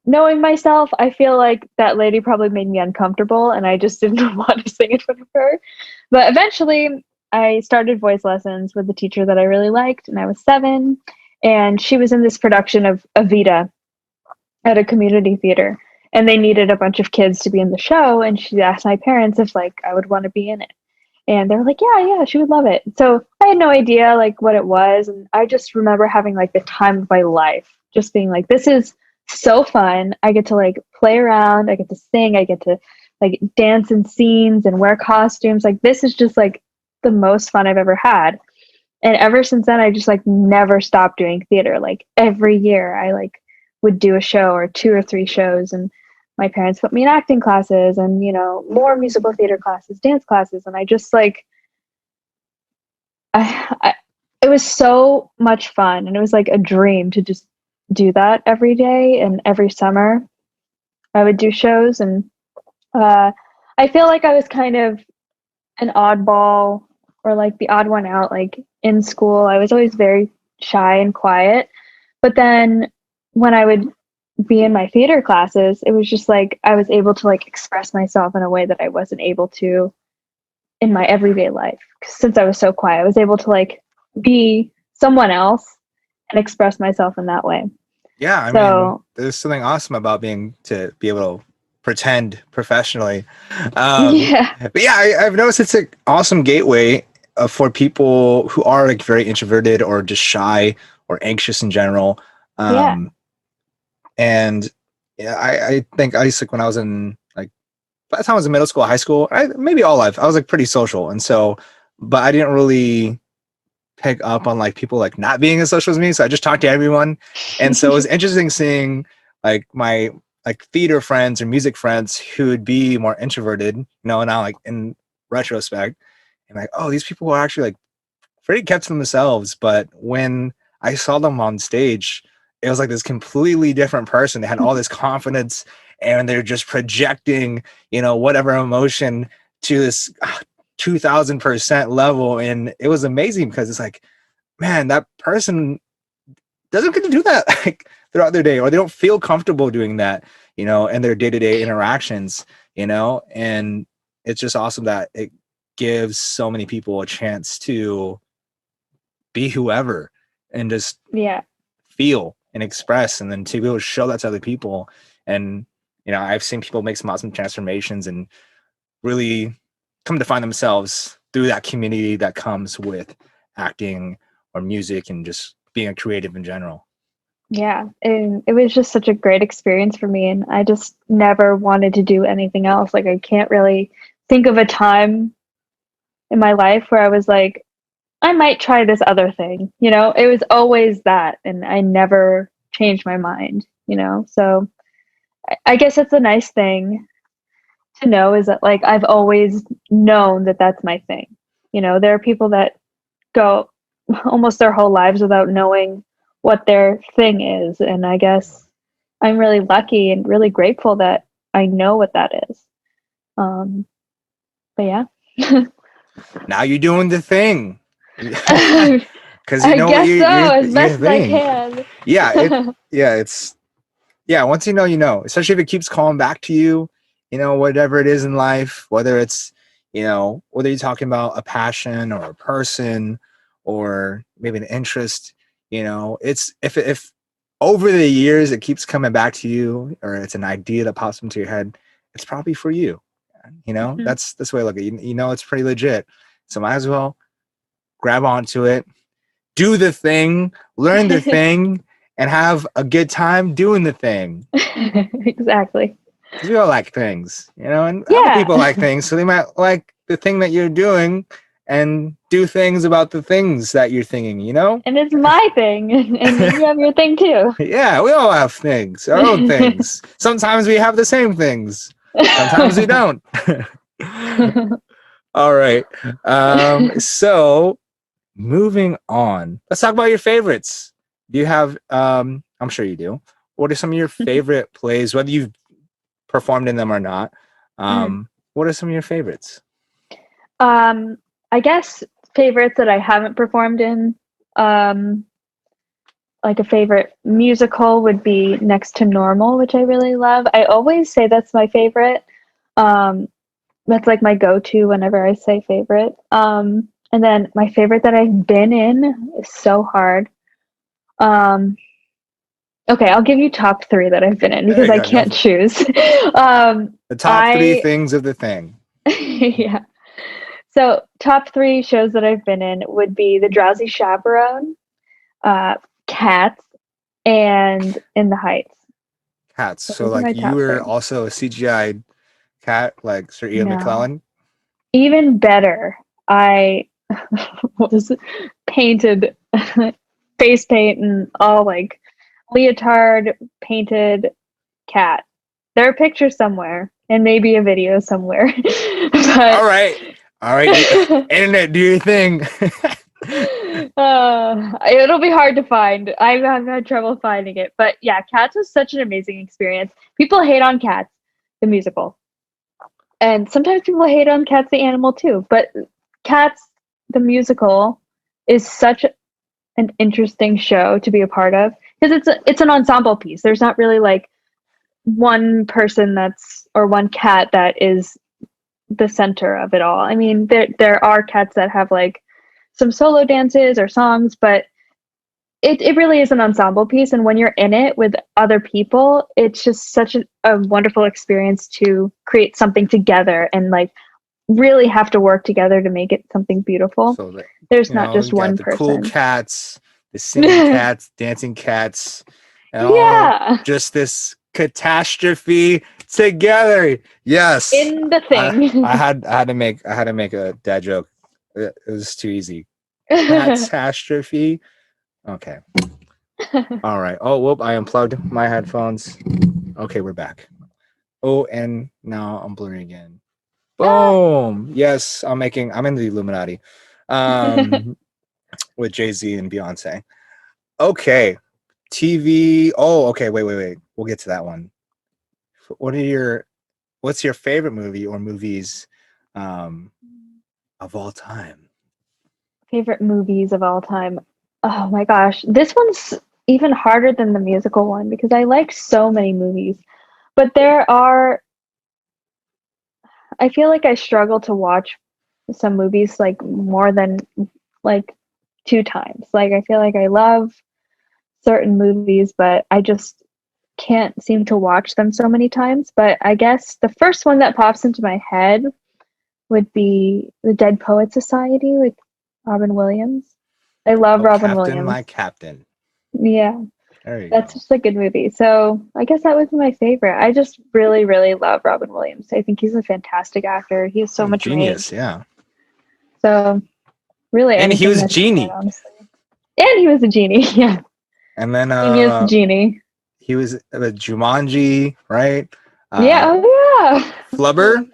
knowing myself, I feel like that lady probably made me uncomfortable and I just didn't want to sing in front of her. But eventually, I started voice lessons with a teacher that I really liked, and I was 7, and she was in this production of Evita at a community theater, and they needed a bunch of kids to be in the show, and she asked my parents if like I would want to be in it. And they were like, yeah, she would love it. So I had no idea like what it was, and I just remember having like the time of my life, just being like, this is so fun. I get to like play around, I get to sing, I get to like dance in scenes and wear costumes. Like this is just like the most fun I've ever had. And ever since then, I just like never stopped doing theater. Like every year I like would do a show or 2 or 3 shows, and my parents put me in acting classes and, more musical theater classes, dance classes. And I just like, I it was so much fun. And it was like a dream to just do that every day. And every summer I would do shows. And I feel like I was kind of an oddball, or like the odd one out. Like in school, I was always very shy and quiet. But then when I would be in my theater classes, it was just like I was able to like express myself in a way that I wasn't able to in my everyday life. Since I was so quiet, I was able to like be someone else and express myself in that way. Yeah, I mean, So there's something awesome about being to be able to pretend professionally. yeah, But yeah, I've noticed it's an awesome gateway for people who are like very introverted or just shy or anxious in general. yeah, Um, and yeah, I think I used to, like, when I was in like, by the time I was in middle school, high school, maybe all life, I was like pretty social. And so, but I didn't really pick up on like people like not being as social as me. So I just talked to everyone. And so it was interesting seeing like my like theater friends or music friends who would be more introverted, now like in retrospect, and like, oh, these people are actually like pretty kept to themselves. But when I saw them on stage, it was like this completely different person. They had all this confidence and they're just projecting, whatever emotion to this 2000% level. And it was amazing because it's like, man, that person doesn't get to do that like throughout their day, or they don't feel comfortable doing that, in their day-to-day interactions, and it's just awesome that it gives so many people a chance to be whoever and just yeah, feel and express, and then to be able to show that to other people. And I've seen people make some awesome transformations and really come to find themselves through that community that comes with acting or music and just being a creative in general. yeah. And it was just such a great experience for me, and I just never wanted to do anything else. Like I can't really think of a time in my life where I was like, I might try this other thing. It was always that, and I never changed my mind. So I guess it's a nice thing to know, is that like I've always known that that's my thing. There are people that go almost their whole lives without knowing what their thing is, and I guess I'm really lucky and really grateful that I know what that is. But yeah. Now you're doing the thing. Because I guess so, as your best as I thing. can. Yeah, once you know, especially if it keeps calling back to you, whatever it is in life, whether it's, whether you're talking about a passion or a person or maybe an interest, it's if over the years it keeps coming back to you, or it's an idea that pops into your head, it's probably for you. Mhm. That's the way I look at it. It's pretty legit. So might as well grab onto it, do the thing, learn the thing, and have a good time doing the thing. Exactly. Because we all like things, and other Yeah. people like things, so they might like the thing that you're doing, and do things about the things that you're thinking, you know? And it's my thing, and then you have your thing too. Yeah, we all have things, our own things. Sometimes we have the same things. Sometimes we don't. All right. So moving on. Let's talk about your favorites. Do you have I'm sure you do. What are some of your favorite plays, whether you've performed in them or not? What are some of your favorites? I guess favorites that I haven't performed in, like a favorite musical would be Next to Normal, which I really love. I always say that's my favorite. That's like my go-to whenever I say favorite. And then my favorite that I've been in is so hard. Okay, I'll give you top 3 that I've been in because I can't choose. The top 3 things of the thing. Yeah. So top 3 shows that I've been in would be The Drowsy Chaperone, Cats, and In the Heights. Cats. So like you were also a CGI cat, like Sir Ian McClellan? Even better. I was painted face paint and all like leotard painted cat. There are pictures somewhere and maybe a video somewhere. But, all right, internet, do your thing. It'll be hard to find. I've had trouble finding it, but yeah, Cats was such an amazing experience. People hate on Cats, the musical, and sometimes people hate on Cats, the animal too. But Cats, the musical, is such an interesting show to be a part of because it's an ensemble piece. There's not really like one person or one cat that is the center of it all. I mean, there are cats that have like some solo dances or songs, but it really is an ensemble piece. And when you're in it with other people, it's just such a wonderful experience to create something together and like really have to work together to make it something beautiful. So there's not just one person. Cool cats, the singing cats, dancing cats, and all just this catastrophe together. Yes. In the thing. I had to make a dad joke. It was too easy. Catastrophe. Okay. All right. Oh, whoop, I unplugged my headphones. Okay, we're back. Oh, and now I'm blurry again. Boom. Yes, I'm in the Illuminati. With Jay-Z and Beyonce. Okay. TV. Oh, okay. Wait. We'll get to that one. What's your favorite movie or movies of all time? Favorite movies of all time. Oh my gosh. This one's even harder than the musical one because I like so many movies. But I feel like I struggle to watch some movies like more than like 2 times. Like I feel like I love certain movies, but I just can't seem to watch them so many times. But I guess the first one that pops into my head would be The Dead Poet Society with Robin Williams. I love Robin Williams. My Captain. Yeah. That's just a good movie. So I guess that was my favorite. I just really, really love Robin Williams. I think he's a fantastic actor. He has so much genius, range. Yeah. So really, and he was a genie. And he was a genie, yeah. And then Genius genie. He was the Jumanji, right? Yeah. Oh yeah. Flubber.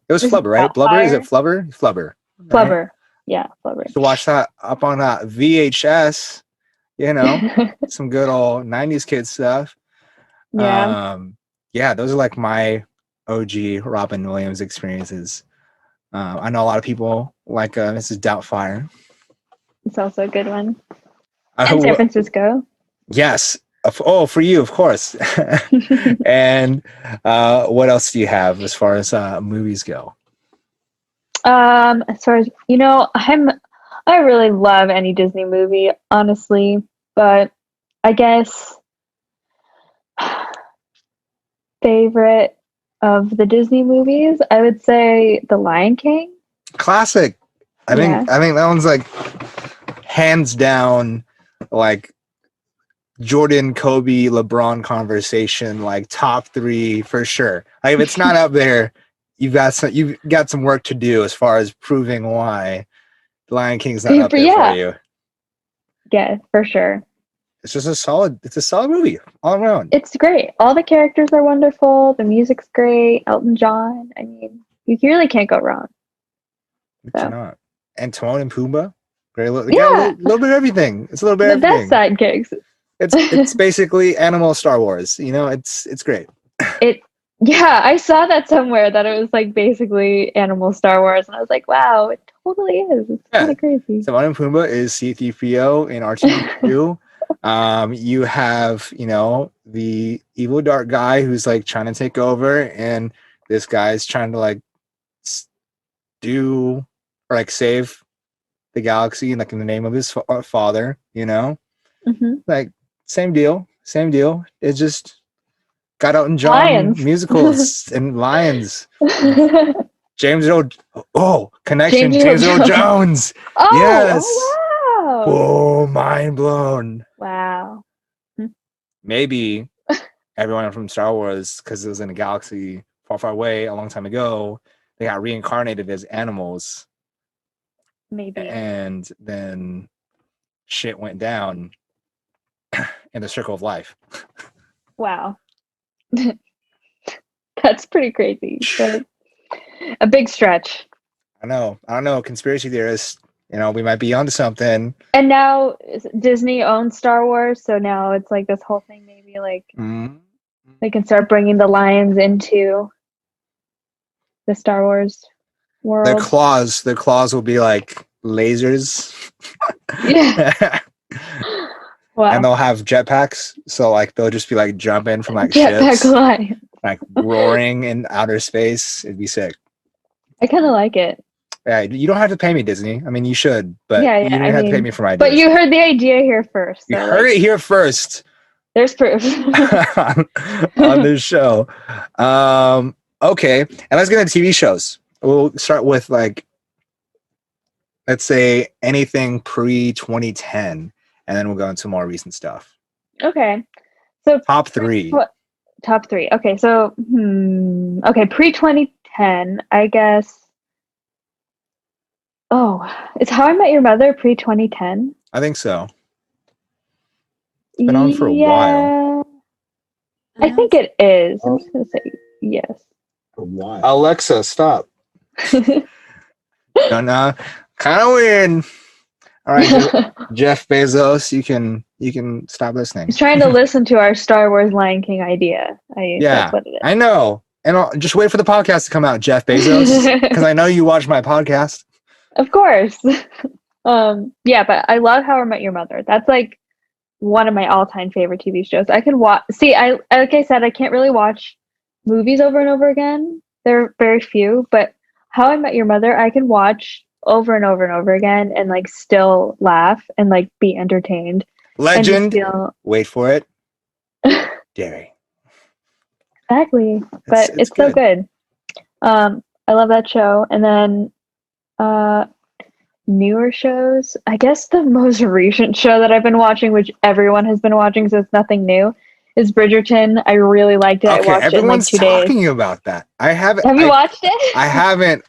It was Flubber, right? Blubber. Is it Flubber? Flubber. Flubber. Right? Yeah, Flubber. To watch that up on that VHS, some good old 90s kid stuff. Yeah. Yeah, those are like my OG Robin Williams experiences. I know a lot of people like Mrs. Doubtfire. It's also a good one. And San Francisco. Yes. Oh, for you, of course. And what else do you have as far as movies go? As far as I really love any Disney movie, honestly, but I guess favorite of the Disney movies, I would say The Lion King. Classic. I think that one's like hands down, like Jordan, Kobe, LeBron conversation, like top 3 for sure. Like if it's not up there, you've got some work to do as far as proving why The Lion King's not up there for you. Yeah, for sure. It's just a solid movie all around. It's great. All the characters are wonderful. The music's great. Elton John. I mean, you really can't go wrong. You cannot. And Timon and Pumbaa. Great. Little bit of everything. It's a little bit of everything. The best sidekicks. It's basically animal Star Wars. You know, it's great. Yeah, I saw that somewhere that it was like basically animal Star Wars, and I was like, wow, it totally is. It's kind of crazy. Timon and Pumbaa is C-3PO in R2-D2. You have, the evil dark guy who's like trying to take over, and this guy's trying to like do or like save the galaxy and like in the name of his father, like same deal. It's just got Elton John Lions. musicals and lions. James Earl Jones. Oh, yes. Oh, wow. Oh, mind blown. Wow. Maybe everyone from Star Wars, because it was in a galaxy far, far away a long time ago, they got reincarnated as animals. Maybe. And then shit went down in the circle of life. Wow. That's pretty crazy. But a big stretch. I don't know. Conspiracy theorists, we might be onto something. And now Disney owns Star Wars, so now it's like this whole thing. Maybe like they can start bringing the lions into the Star Wars world. Their claws will be like lasers. Yeah. Wow. And they'll have jetpacks, so like they'll just be like jumping from like Jetpack ships, lion. like roaring in outer space. It'd be sick. I kind of like it. Yeah, you don't have to pay me, Disney. I mean, you should, but you don't have to pay me for my ideas. But you heard the idea here first. You heard it here first. There's proof. on this show. Okay, and let's get into TV shows. We'll start with like, let's say anything pre-2010, and then we'll go into more recent stuff. Okay, so top three. Top three. Okay, so pre-2010, I guess. Oh, is How I Met Your Mother pre-2010? I think so. It's been on for a while. I think it is. I'm just gonna say yes. For a while. Alexa, stop. No, kind of weird. All right, Jeff Bezos, you can stop listening. He's trying to listen to our Star Wars Lion King idea. That's what it is. I know. And I'll just wait for the podcast to come out, Jeff Bezos, because I know you watch my podcast. Of course. Yeah, but I love How I Met Your Mother. That's like one of my all-time favorite TV shows. I can watch. See, like I said, I can't really watch movies over and over again. There are very few, but How I Met Your Mother, I can watch over and over and over again and like still laugh and like be entertained. Legend. Wait for it. Derry. Exactly. But it's so good. I love that show. And then newer shows, I guess the most recent show that I've been watching, which everyone has been watching, so it's nothing new, is Bridgerton. I really liked it. Okay, I watched it in like 2 days. Talking about that. I haven't. Have you watched it? I haven't.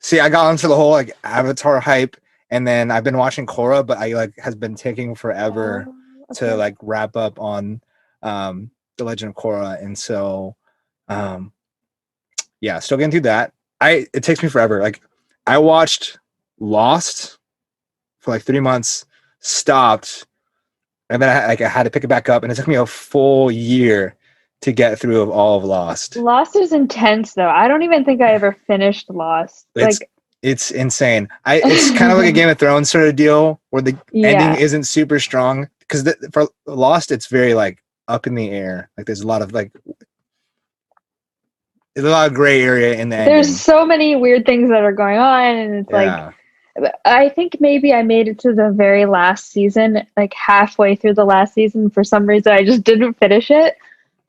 See, I got into the whole like Avatar hype, and then I've been watching Korra, but I like has been taking forever to like wrap up on The Legend of Korra, and so yeah, still getting through that. It takes me forever. Like I watched Lost for like 3 months, stopped, and then I had to pick it back up, and it took me a full year to get through of all of Lost. Lost is intense, though. I don't even think I ever finished Lost. It's insane. It's kind of like a Game of Thrones sort of deal where the ending isn't super strong, because for Lost, it's very like up in the air. Like there's a lot of gray area in the ending. There's so many weird things that are going on, and it's like, I think maybe I made it to the very last season, like halfway through the last season. For some reason, I just didn't finish it.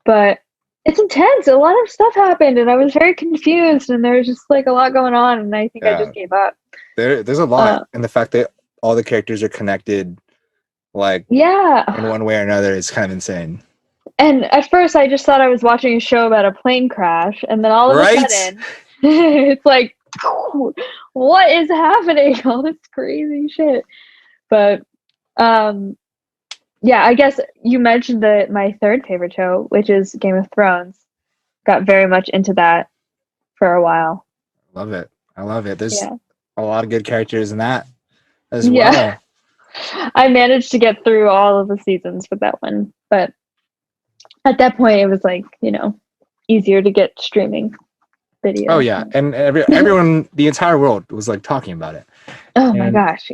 But it's intense. A lot of stuff happened, and I was very confused, and there was just like a lot going on, and I think I just gave up. There's a lot, and the fact that all the characters are connected, like in one way or another, is kind of insane. And at first, I just thought I was watching a show about a plane crash, and then all of a Right? sudden, it's like, what is happening? All this crazy shit. But, yeah, I guess you mentioned my third favorite show, which is Game of Thrones. Got very much into that for a while. Love it. I love it. There's Yeah. a lot of good characters in that as Yeah. well. I managed to get through all of the seasons with that one, but at that point, it was like, easier to get streaming video. Oh yeah, and everyone, the entire world was like talking about it. Oh my And gosh.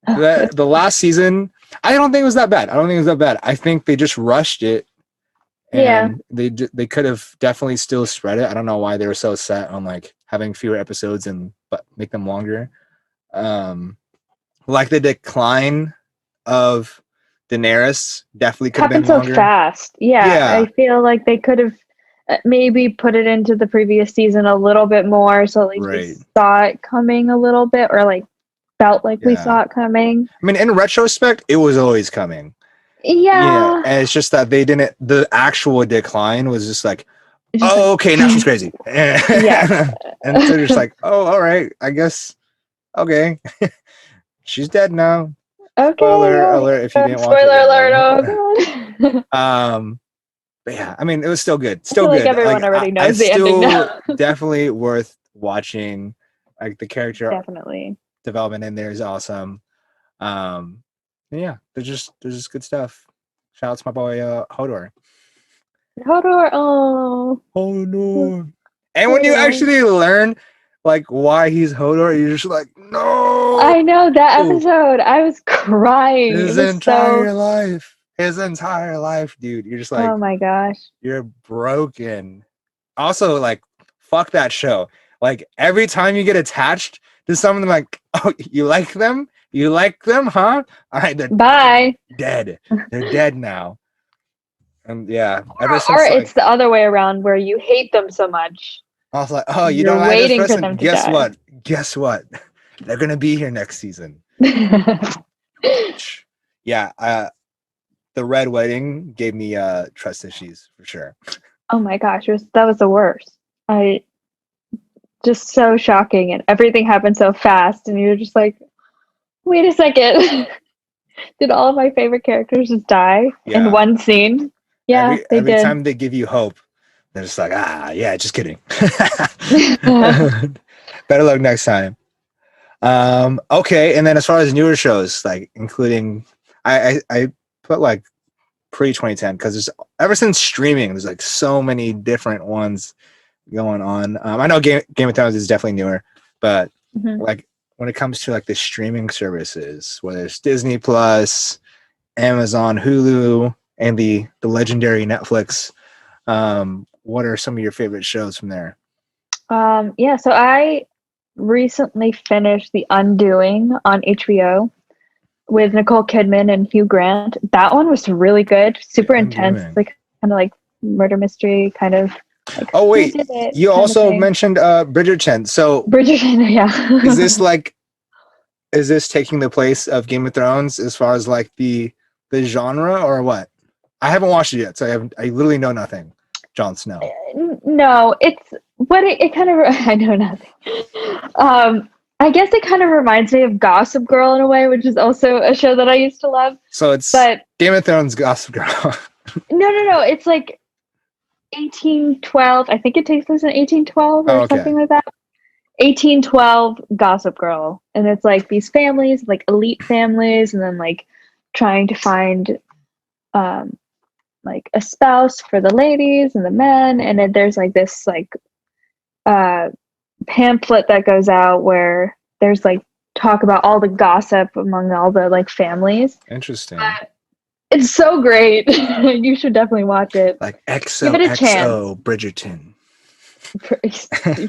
the last season, I don't think it was that bad. I think they just rushed it. And they could have definitely still spread it. I don't know why they were so set on like having fewer episodes but make them longer. Like the decline of Daenerys definitely could have been happened longer. so fast. Yeah, I feel like they could have maybe put it into the previous season a little bit more, so at least we saw it coming a little bit, or like felt like we saw it coming. I mean, in retrospect, it was always coming. Yeah. And it's just that they didn't. The actual decline was just like, oh, okay, now she's crazy. Yeah. And so they're just like, oh, all right, I guess. Okay, she's dead now. Okay. Spoiler alert! If you didn't watch it. Spoiler alert! Oh god. But yeah, I mean, it was still good. Still good. Like everyone already knows the ending now. Definitely worth watching. Like the character definitely development in there is awesome. Yeah, there's just good stuff. Shout out to my boy Hodor. Hodor. And when you actually learn like why he's Hodor, you're just like, no. I know that episode. I was crying. His entire life, dude. You're just like, oh my gosh, you're broken. Also, like, fuck that show. Like every time you get attached to someone, like, oh, you like them? You like them, huh? All right, they're dead. They're dead now. And yeah, ever since, or it's the other way around where you hate them so much. I was like, oh, you don't like this person? Guess what? They're gonna be here next season. Yeah, the Red Wedding gave me trust issues for sure. Oh my gosh, that was the worst. Just so shocking, and everything happened so fast, and you're just like, wait a second. Did all of my favorite characters just die in one scene? Yeah, they did. Every time they give you hope, they're just like, yeah, just kidding. Better luck next time. Okay, and then as far as newer shows, like including, I put like pre-2010 because there's ever since streaming, there's like so many different ones going on. I know Game of Thrones is definitely newer, but like when it comes to like the streaming services, whether it's Disney Plus, Amazon, Hulu, and the legendary Netflix, what are some of your favorite shows from there? Yeah, so I recently finished The Undoing on HBO with Nicole Kidman and Hugh Grant. That one was really good, super intense, like kind of like murder mystery kind of. Like, oh wait, you also mentioned Bridgerton. So Bridgerton, yeah. is this taking the place of Game of Thrones as far as like the genre or what? I haven't watched it yet, so I literally know nothing. Jon Snow. No, it's what it kind of. I know nothing. I guess it kind of reminds me of Gossip Girl in a way, which is also a show that I used to love. So it's Game of Thrones, Gossip Girl. No. It's like 1812. I think it takes place in 1812 or something like that. 1812 Gossip Girl, and it's like these families, like elite families, and then like trying to find like a spouse for the ladies and the men, and then there's like this like pamphlet that goes out where there's like talk about all the gossip among all the like families. Interesting. It's so great. You should definitely watch it. Like XOXO Bridgerton.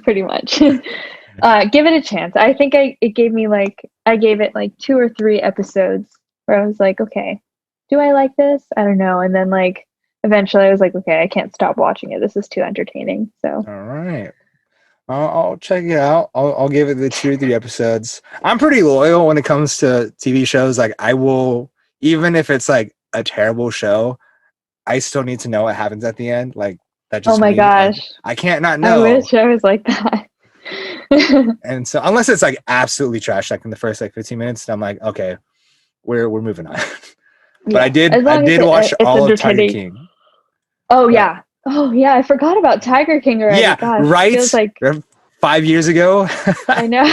Pretty much. Give it a chance. I think I gave it like 2 or 3 episodes where I was like, okay, do I like this? I don't know. And then like eventually I was like, okay, I can't stop watching it. This is too entertaining. So all right. I'll check it out. I'll give it the 2 or 3 episodes. I'm pretty loyal when it comes to TV shows. Like I will, even if it's like a terrible show, I still need to know what happens at the end. Like that Oh just my gosh. I can't not I know. wish I was like that. And so unless it's like absolutely trash, like in the first like 15 minutes, I'm like, okay, we're moving on. But I did watch it's all of Tiger entertaining. King. Oh Yeah. yeah. Oh yeah. I forgot about Tiger King already. Yeah, Gosh, right. Feels like 5 years ago. I know.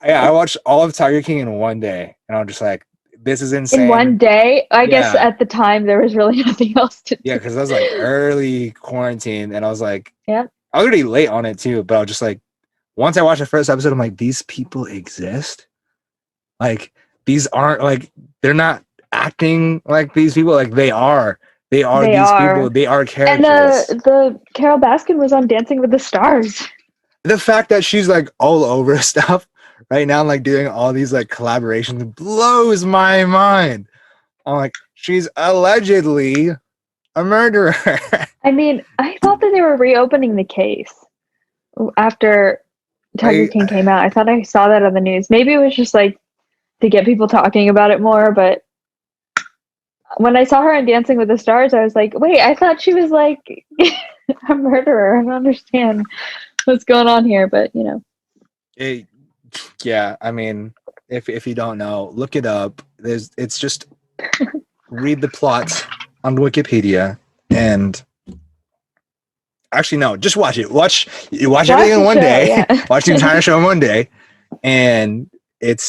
Yeah, I watched all of Tiger King in one day, and I'm just like, this is insane. In one day. I guess Yeah. at the time there was really nothing else to do. Yeah, because I was like early quarantine, and I was like, Yeah. I was already late on it too, but I was just like, once I watched the first episode, I'm like, these people exist. Like, these aren't like they're not acting like these people. Like they are. They are these people. They are characters. And the Carol Baskin was on Dancing with the Stars. The fact that she's like all over stuff right now, like doing all these like collaborations, blows my mind. I'm like, she's allegedly a murderer. I mean, I thought that they were reopening the case after Tiger King came out. I thought I saw that on the news. Maybe it was just like to get people talking about it more, but when I saw her on Dancing with the Stars, I was like, wait, I thought she was like a murderer. I don't understand what's going on here, but you know. Yeah, I mean, if you don't know, look it up. It's just read the plots on Wikipedia and actually no, just watch it. Watch everything in one day. Yeah. Watch the entire show in one day, and it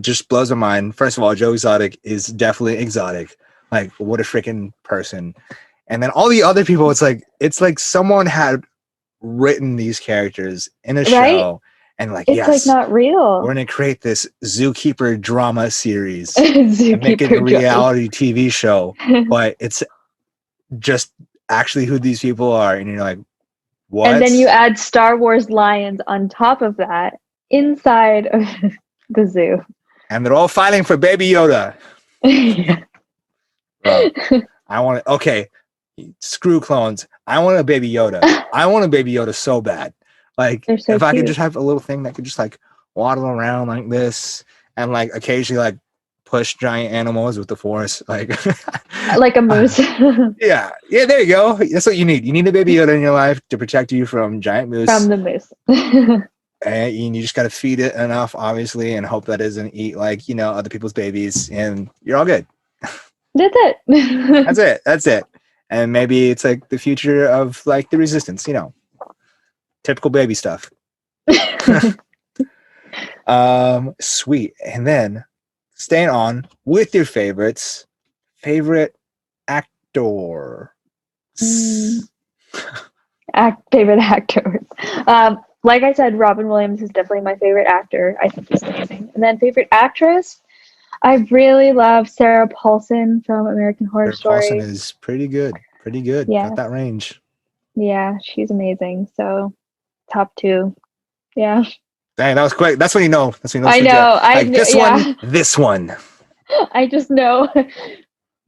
just blows my mind. First of all, Joe Exotic is definitely exotic. Like, what a freaking person. And then all the other people, it's like someone had written these characters in a show and like, it's like not real. We're going to create this zookeeper drama series and make it a reality TV show. But it's just actually who these people are. And you're like, what? And then you add Star Wars lions on top of that inside of the zoo. And they're all fighting for Baby Yoda. I want it. Okay, screw clones. I want a Baby Yoda. I want a Baby Yoda so bad. Like, so if cute. I could just have a little thing that could just like waddle around like this and like occasionally like push giant animals with the force, like like a moose. Yeah, there you go. That's what you need. You need a Baby Yoda in your life to protect you from giant moose. From the moose. And you just got to feed it enough, obviously, and hope that it doesn't eat like, other people's babies, and you're all good. That's it. That's it. And maybe it's like the future of like the resistance, typical baby stuff. Sweet. And then staying on with your favorite actor. Favorite actors. Like I said, Robin Williams is definitely my favorite actor. I think he's amazing. And then favorite actress, I really love Sarah Paulson from American Horror Story. Sarah Paulson is pretty good. Yeah. Got that range. Yeah, she's amazing. So, top 2. Yeah. Dang, that was quick. That's when you know. I know. This one. I just know.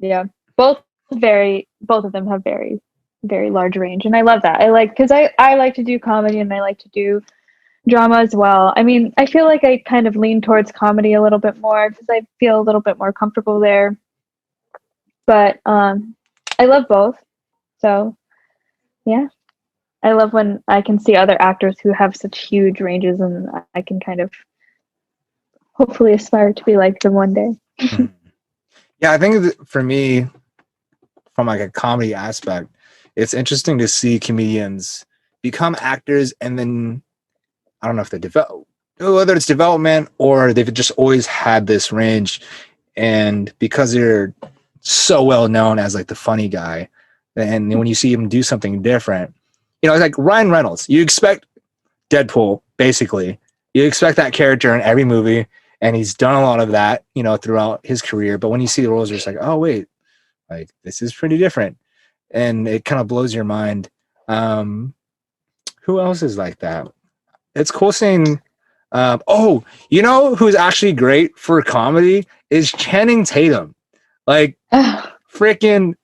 Yeah. Both of them have very, very large range, and I love that. Because I like to do comedy and I like to do drama as well. I mean, I feel like I kind of lean towards comedy a little bit more because I feel a little bit more comfortable there. But I love both. So, yeah. I love when I can see other actors who have such huge ranges, and I can kind of hopefully aspire to be like them one day. Yeah, I think for me, from like a comedy aspect, it's interesting to see comedians become actors, and then I don't know if they develop, whether it's development or they've just always had this range, and because they're so well known as like the funny guy, and when you see him do something different, it's like Ryan Reynolds. You expect Deadpool, basically. You expect that character in every movie, and he's done a lot of that, throughout his career. But when you see the roles, you're just like, oh wait, like this is pretty different, and it kind of blows your mind. Who else is like that? It's cool seeing. Who's actually great for comedy is Channing Tatum. Like, freaking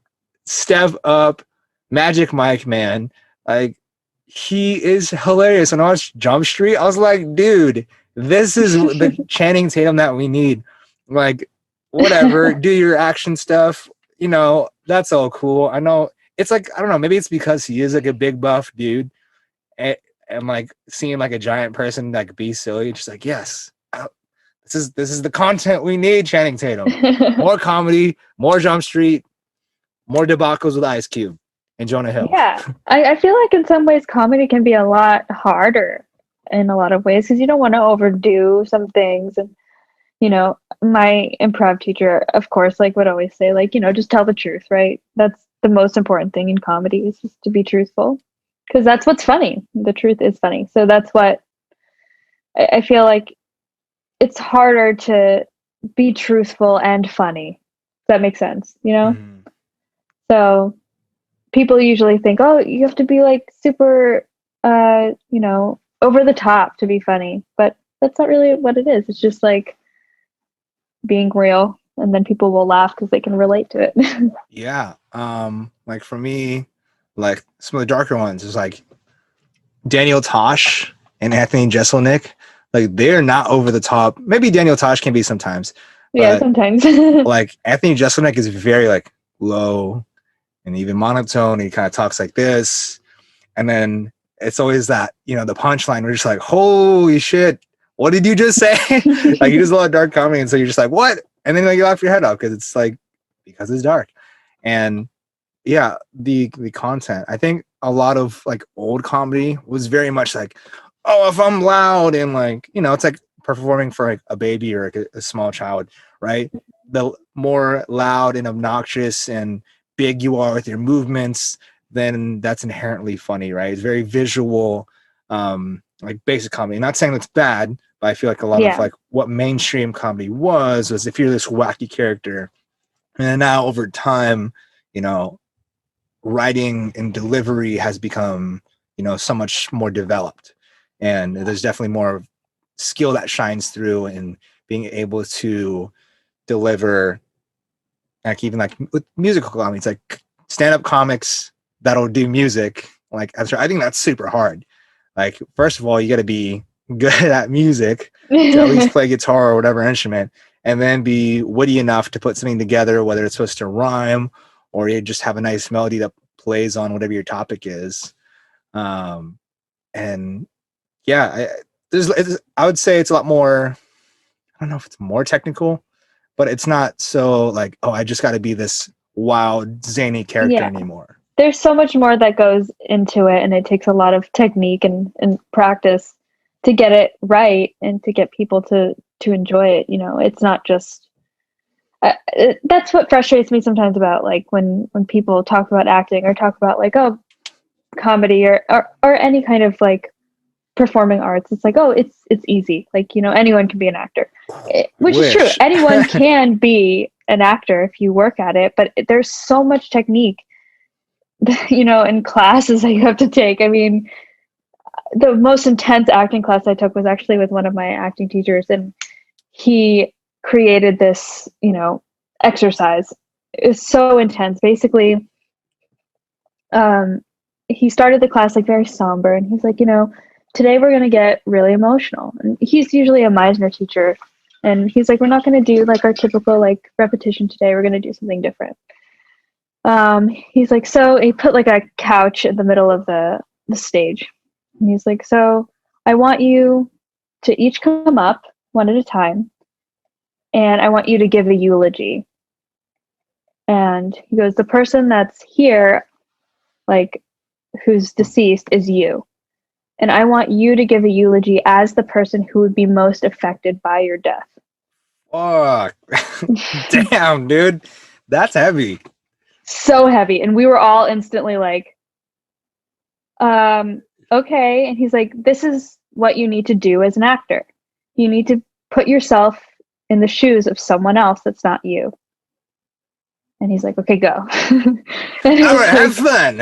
step up, Magic Mike, man. Like, he is hilarious. When I watched Jump Street, I was like, dude, this is the Channing Tatum that we need. Like, whatever, do your action stuff, you know, that's all cool. I know it's like, I don't know, maybe it's because he is like a big buff dude, and like seeing like a giant person like be silly, just like, yes, this is the content we need. Channing Tatum, more comedy, more Jump Street, more debacles with Ice Cube and Jonah Hill. Yeah, I feel like in some ways comedy can be a lot harder in a lot of ways because you don't want to overdo some things. And my improv teacher, of course, like would always say, like, just tell the truth, right? That's the most important thing in comedy, is just to be truthful, because that's what's funny. The truth is funny. So that's what I feel like. It's harder to be truthful and funny. Does that make sense? So people usually think, oh, you have to be like super, over the top to be funny, but that's not really what it is. It's just like being real, and then people will laugh because they can relate to it. Yeah. Like for me, like some of the darker ones is like Daniel Tosh and Anthony Jeselnik. Like they're not over the top. Maybe Daniel Tosh can be sometimes. Yeah, sometimes. Like Anthony Jeselnik is very like low and even monotone. He kind of talks like this, and then it's always that, the punchline. We're just like, holy shit, what did you just say? Like he does a lot of dark comedy, and so you're just like, what? And then like, you laugh your head off because it's dark. And yeah, the content. I think a lot of like old comedy was very much like, oh, if I'm loud and like, it's like performing for like a baby or like a small child, right? The more loud and obnoxious and big you are with your movements, then that's inherently funny, right? It's very visual, like basic comedy. Not saying that's bad, but I feel like a lot of like what mainstream comedy was if you're this wacky character. And now over time, writing and delivery has become, so much more developed. And there's definitely more skill that shines through in being able to deliver, like even like with musical comedy, it's like stand-up comics that'll do music. Like I think that's super hard. Like first of all, you got to be good at music to at least play guitar or whatever instrument, and then be witty enough to put something together, whether it's supposed to rhyme or you just have a nice melody that plays on whatever your topic is. And yeah, I would say it's a lot more, I don't know if it's more technical, but it's not so like, oh, I just got to be this wild, zany character anymore. There's so much more that goes into it, and it takes a lot of technique and practice to get it right and to get people to enjoy it. It's not just, that's what frustrates me sometimes about like when people talk about acting or talk about like, oh, comedy or any kind of like performing arts. It's like, oh, it's easy. Like, anyone can be an actor, which is true. Anyone can be an actor if you work at it, but there's so much technique, in classes that you have to take. I mean, the most intense acting class I took was actually with one of my acting teachers, and he created this, exercise. It was so intense. Basically, he started the class like very somber, and he's like, today we're going to get really emotional. And he's usually a Meisner teacher, and he's like, we're not going to do like our typical like repetition today. We're going to do something different. He's like, so he put like a couch in the middle of the stage, and he's like, so I want you to each come up one at a time, and I want you to give a eulogy. And he goes, the person that's here, like who's deceased, is you. And I want you to give a eulogy as the person who would be most affected by your death. Fuck. Damn, dude. That's heavy. So heavy. And we were all instantly like, okay. And he's like, this is what you need to do as an actor. You need to put yourself in the shoes of someone else that's not you. And he's like, okay, go. All right, have fun.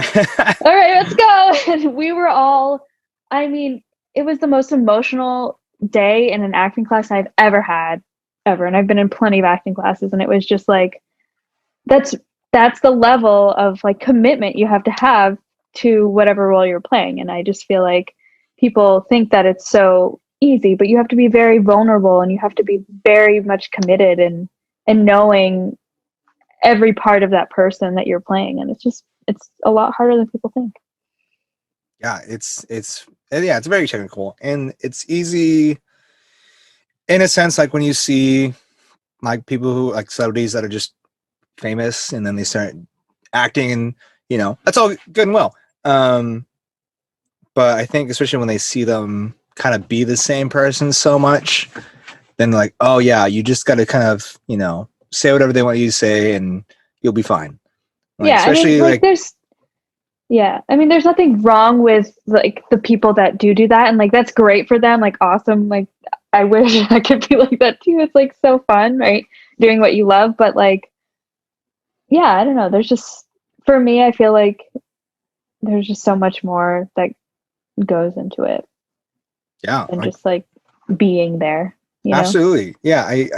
All right, let's go. And we were all, I mean, it was the most emotional day in an acting class I've ever had, ever. And I've been in plenty of acting classes, and it was just like, that's the level of like commitment you have to have to whatever role you're playing. And I just feel like people think that it's so easy, but you have to be very vulnerable, and you have to be very much committed and knowing every part of that person that you're playing, and it's a lot harder than people think. Yeah, it's very technical, and it's easy in a sense, like when you see like people who like celebrities that are just famous and then they start acting, and that's all good and well. But I think especially when they see them kind of be the same person so much, then like, oh yeah, you just got to kind of say whatever they want you to say and you'll be fine. Like, Yeah, especially there's nothing wrong with like the people that do that, and like that's great for them, like awesome. Like I wish I could be like that too. It's like so fun, right? Doing what you love, but like, yeah, I don't know. There's just, for me, I feel like there's just so much more that goes into it. Yeah, and just like being there. Absolutely, yeah. I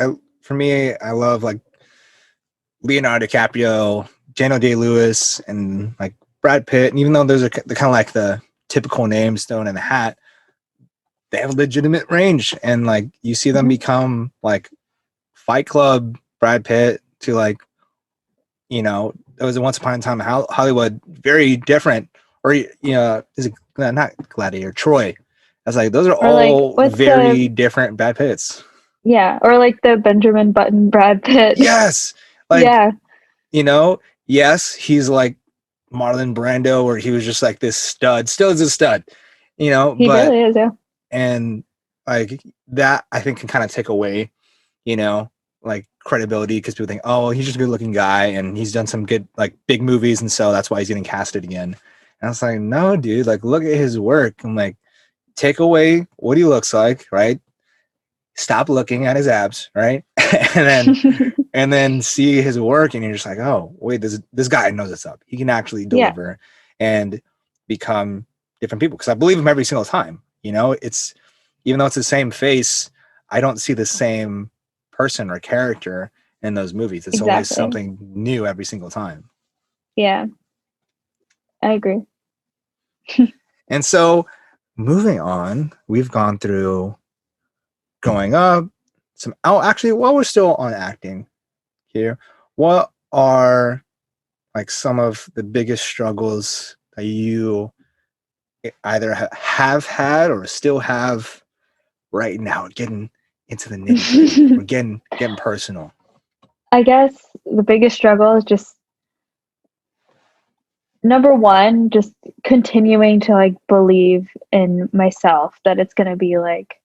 for me, I love like Leonardo DiCaprio, Daniel Day-Lewis, and like Brad Pitt. And even though those are kind of like the typical names thrown in the hat, they have legitimate range, and like you see them become like Fight Club Brad Pitt to like, it was once upon a time Hollywood, very different. Or is it not Gladiator, Troy? I was like, those are all like, very different Brad Pitts. Yeah, or like the Benjamin Button Brad Pitt. Yes, like yes, he's like Marlon Brando, where he was just like this stud, still is a stud, He but really is, yeah. And like that, I think can kind of take away, like credibility, because people think, oh, he's just a good looking guy and he's done some good like big movies, and so that's why he's getting casted again. And I was like, no, dude, like look at his work. I'm like, take away what he looks like, right? Stop looking at his abs, right? and then see his work, and you're just like, oh, wait, this guy knows what's up. He can actually deliver and become different people. Because I believe him every single time. It's, even though it's the same face, I don't see the same person or character in those movies. It's always something new every single time. Yeah, I agree. And so moving on, we've gone through growing up, actually, while we're still on acting here, what are like some of the biggest struggles that you either have had or still have right now, getting into the nitty-gritty? We're getting personal. I guess the biggest struggle is just, number one, just continuing to like believe in myself that it's going to be like,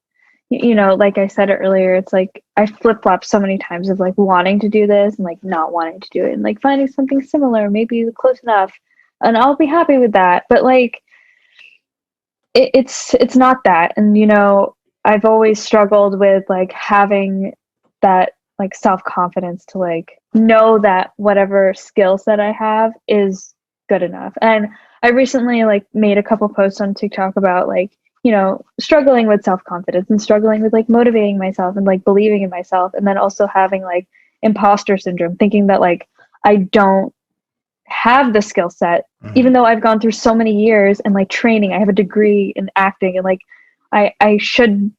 like I said earlier, it's like I flip-flop so many times of like wanting to do this and like not wanting to do it, and like finding something similar, maybe close enough, and I'll be happy with that. But like it's not that. And I've always struggled with like having that like self-confidence to like know that whatever skill set I have is good enough. And I recently like made a couple posts on TikTok about like, struggling with self-confidence and struggling with like motivating myself and like believing in myself, and then also having like imposter syndrome, thinking that like I don't have the skill set, even though I've gone through so many years and like training. I have a degree in acting, and like I should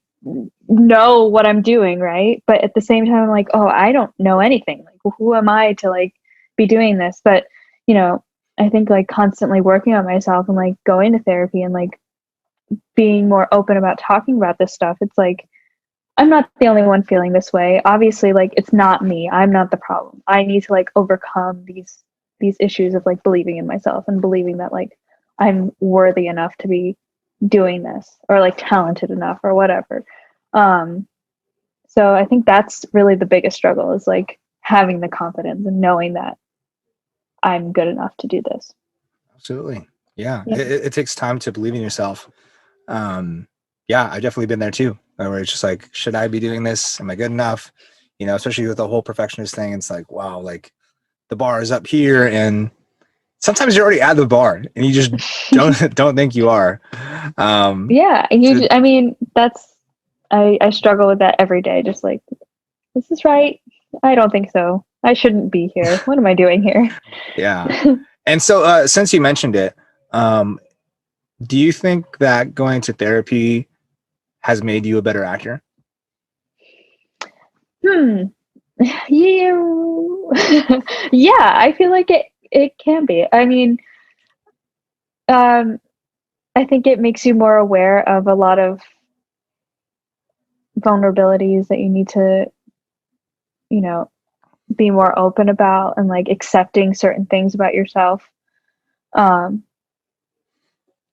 know what I'm doing, right? But at the same time, I'm like, oh, I don't know anything. Like, who am I to like be doing this? But I think like constantly working on myself and like going to therapy and like being more open about talking about this stuff, it's like I'm not the only one feeling this way. Obviously, like it's not me. I'm not the problem. I need to like overcome these issues of like believing in myself and believing that like I'm worthy enough to be doing this, or like talented enough or whatever. So I think that's really the biggest struggle, is like having the confidence and knowing that I'm good enough to do this. Absolutely. Yeah. It takes time to believe in yourself. Yeah, I've definitely been there too, where it's just like, should I be doing this? Am I good enough? Especially with the whole perfectionist thing. It's like, wow, like the bar is up here, and sometimes you're already at the bar and you just don't think you are. I mean, that's, I struggle with that every day. Just like, is this right? I don't think so. I shouldn't be here. What am I doing here? Yeah. And so since you mentioned it, do you think that going to therapy has made you a better actor? You, yeah, I feel like it can be. I mean, um, I think it makes you more aware of a lot of vulnerabilities that you need to, you know, be more open about and like accepting certain things about yourself. Um,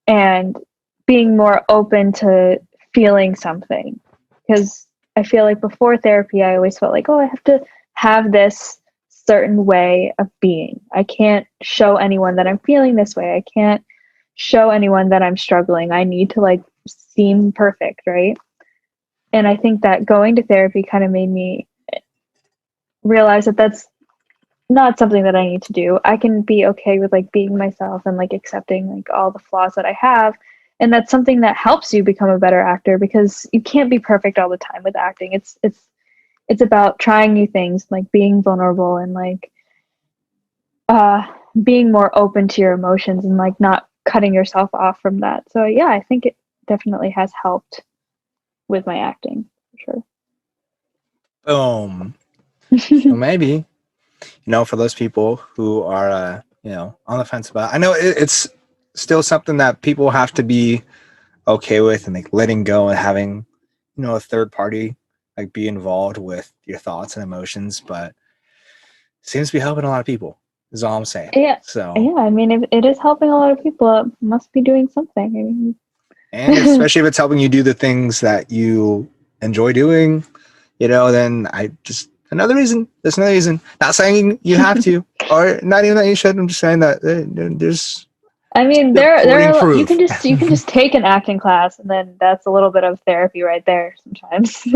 and being more open to feeling something. Because I feel like before therapy, I always felt like, oh, I have to have this certain way of being. I can't show anyone that I'm feeling this way. I can't show anyone that I'm struggling. I need to like seem perfect, right? And I think that going to therapy kind of made me realize that that's not something that I need to do. I can be okay with like being myself and like accepting like all the flaws that I have. And that's something that helps you become a better actor because you can't be perfect all the time with acting. It's about trying new things, like being vulnerable and like uh being more open to your emotions and like not cutting yourself off from that. So yeah, I think it definitely has helped with my acting for Boom. sure. So maybe, for those people who are, on the fence about, I know it's still something that people have to be okay with and like letting go and having, a third party like be involved with your thoughts and emotions, but it seems to be helping a lot of people is all I'm saying. Yeah. So, Yeah, I mean, if it is helping a lot of people, it must be doing something. I mean, and especially if it's helping you do the things that you enjoy doing, then another reason. There's another reason. Not saying you have to, or not even that you should. I'm just saying that there's I mean, there supporting are you proof. can just take an acting class, and then that's a little bit of therapy right there. Sometimes.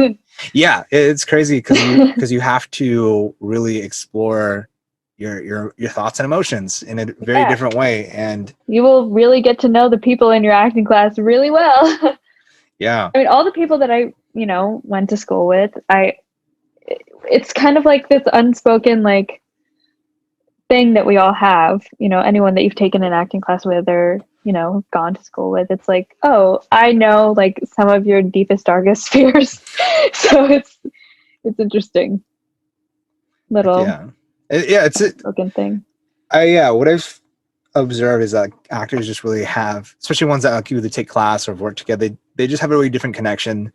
Yeah, it's crazy because you have to really explore your thoughts and emotions in a very Yeah, different way, and you will really get to know the people in your acting class really well. yeah, I mean, all the people that I went to school with, it's kind of like this unspoken like thing that we all have, anyone that you've taken an acting class with or, gone to school with, it's like, oh, I know like some of your deepest, darkest fears. So it's interesting. Little yeah, it's it. unspoken thing. What I've observed is that actors just really have, especially ones that like either take class or work together, they just have a really different connection,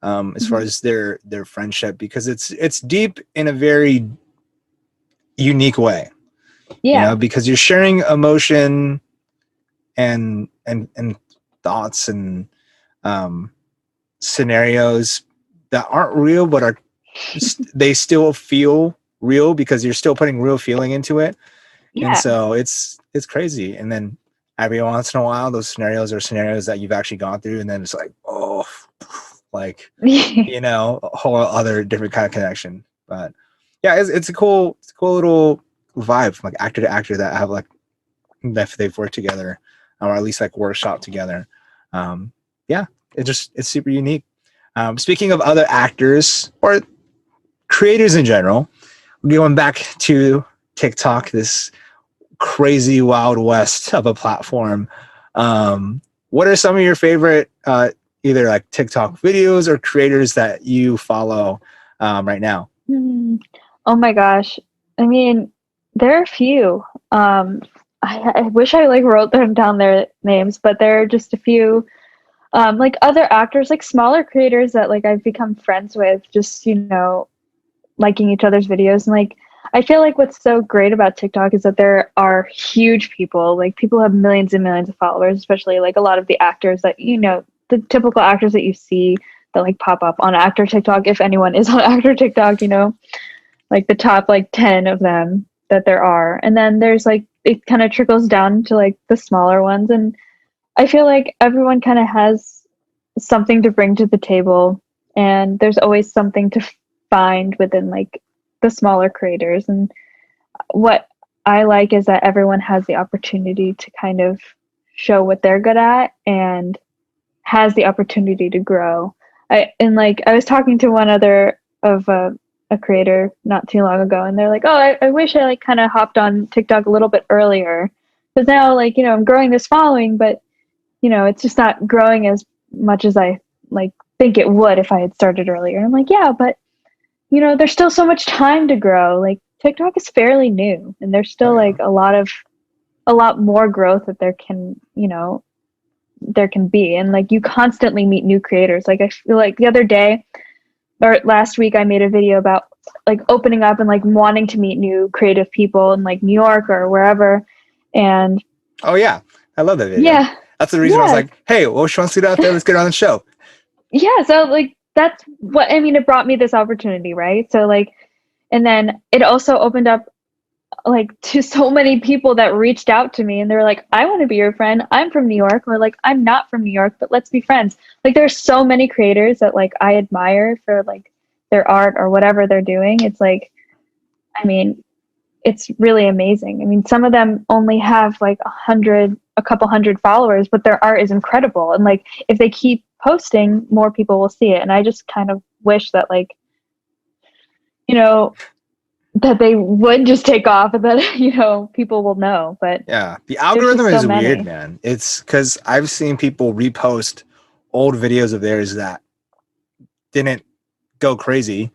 as far as their friendship because it's deep in a very unique way. Yeah. Because you're sharing emotion and thoughts and um, scenarios that aren't real but are they still feel real because you're still putting real feeling into it, and Yeah. so it's crazy. And then every once in a while those scenarios are scenarios that you've actually gone through, and then it's like, oh, like, a whole other different kind of connection. But yeah, it's a cool little vibe from like actor to actor that have like that they've worked together, or at least like workshop together. Yeah, it's super unique. Speaking of other actors or creators in general, going back to TikTok, this crazy wild west of a platform. What are some of your favorite either like TikTok videos or creators that you follow right now? Oh my gosh. I mean, there are a few. I wish I like wrote them down their names, but there are just a few like other actors, like smaller creators that like I've become friends with, just liking each other's videos. And like I feel like what's so great about TikTok is that there are huge people, like people have millions and millions of followers, especially like a lot of the actors that the typical actors that you see that like pop up on actor TikTok, if anyone is on actor TikTok, like the top like 10 of them that there are. And then there's like it kind of trickles down to like the smaller ones, and I feel like everyone kind of has something to bring to the table, and there's always something to find within like the smaller creators. And what I like is that everyone has the opportunity to kind of show what they're good at and has the opportunity to grow. I was talking to one other of a creator not too long ago, and they're like, "Oh, I wish I like kind of hopped on TikTok a little bit earlier because now like I'm growing this following, but it's just not growing as much as I like think it would if I had started earlier." And I'm like, yeah, but you know, there's still so much time to grow. Like TikTok is fairly new, and there's still like a lot more growth that there can, you know, there can be. And like you constantly meet new creators. Like I feel like the other day or last week I made a video about like opening up and like wanting to meet new creative people in like New York or wherever. And oh yeah, I love that video. yeah, That's the reason I was like, hey, well, she wants to get out there. Let's get her on the show. yeah. So like that's what I mean. It brought me this opportunity, right? So like, and then it also opened up like to so many people that reached out to me and they're like, I want to be your friend. I'm from New York, or like I'm not from New York, but let's be friends. Like there's so many creators that like I admire for like their art or whatever they're doing. It's like, I mean, it's really amazing. I mean, some of them only have like a couple hundred followers, but their art is incredible. And like if they keep posting, more people will see it. And I just kind of wish that like, you know, that they would just take off and that, you know, people will know. But yeah, the algorithm is so weird, man. It's because I've seen people repost old videos of theirs that didn't go crazy,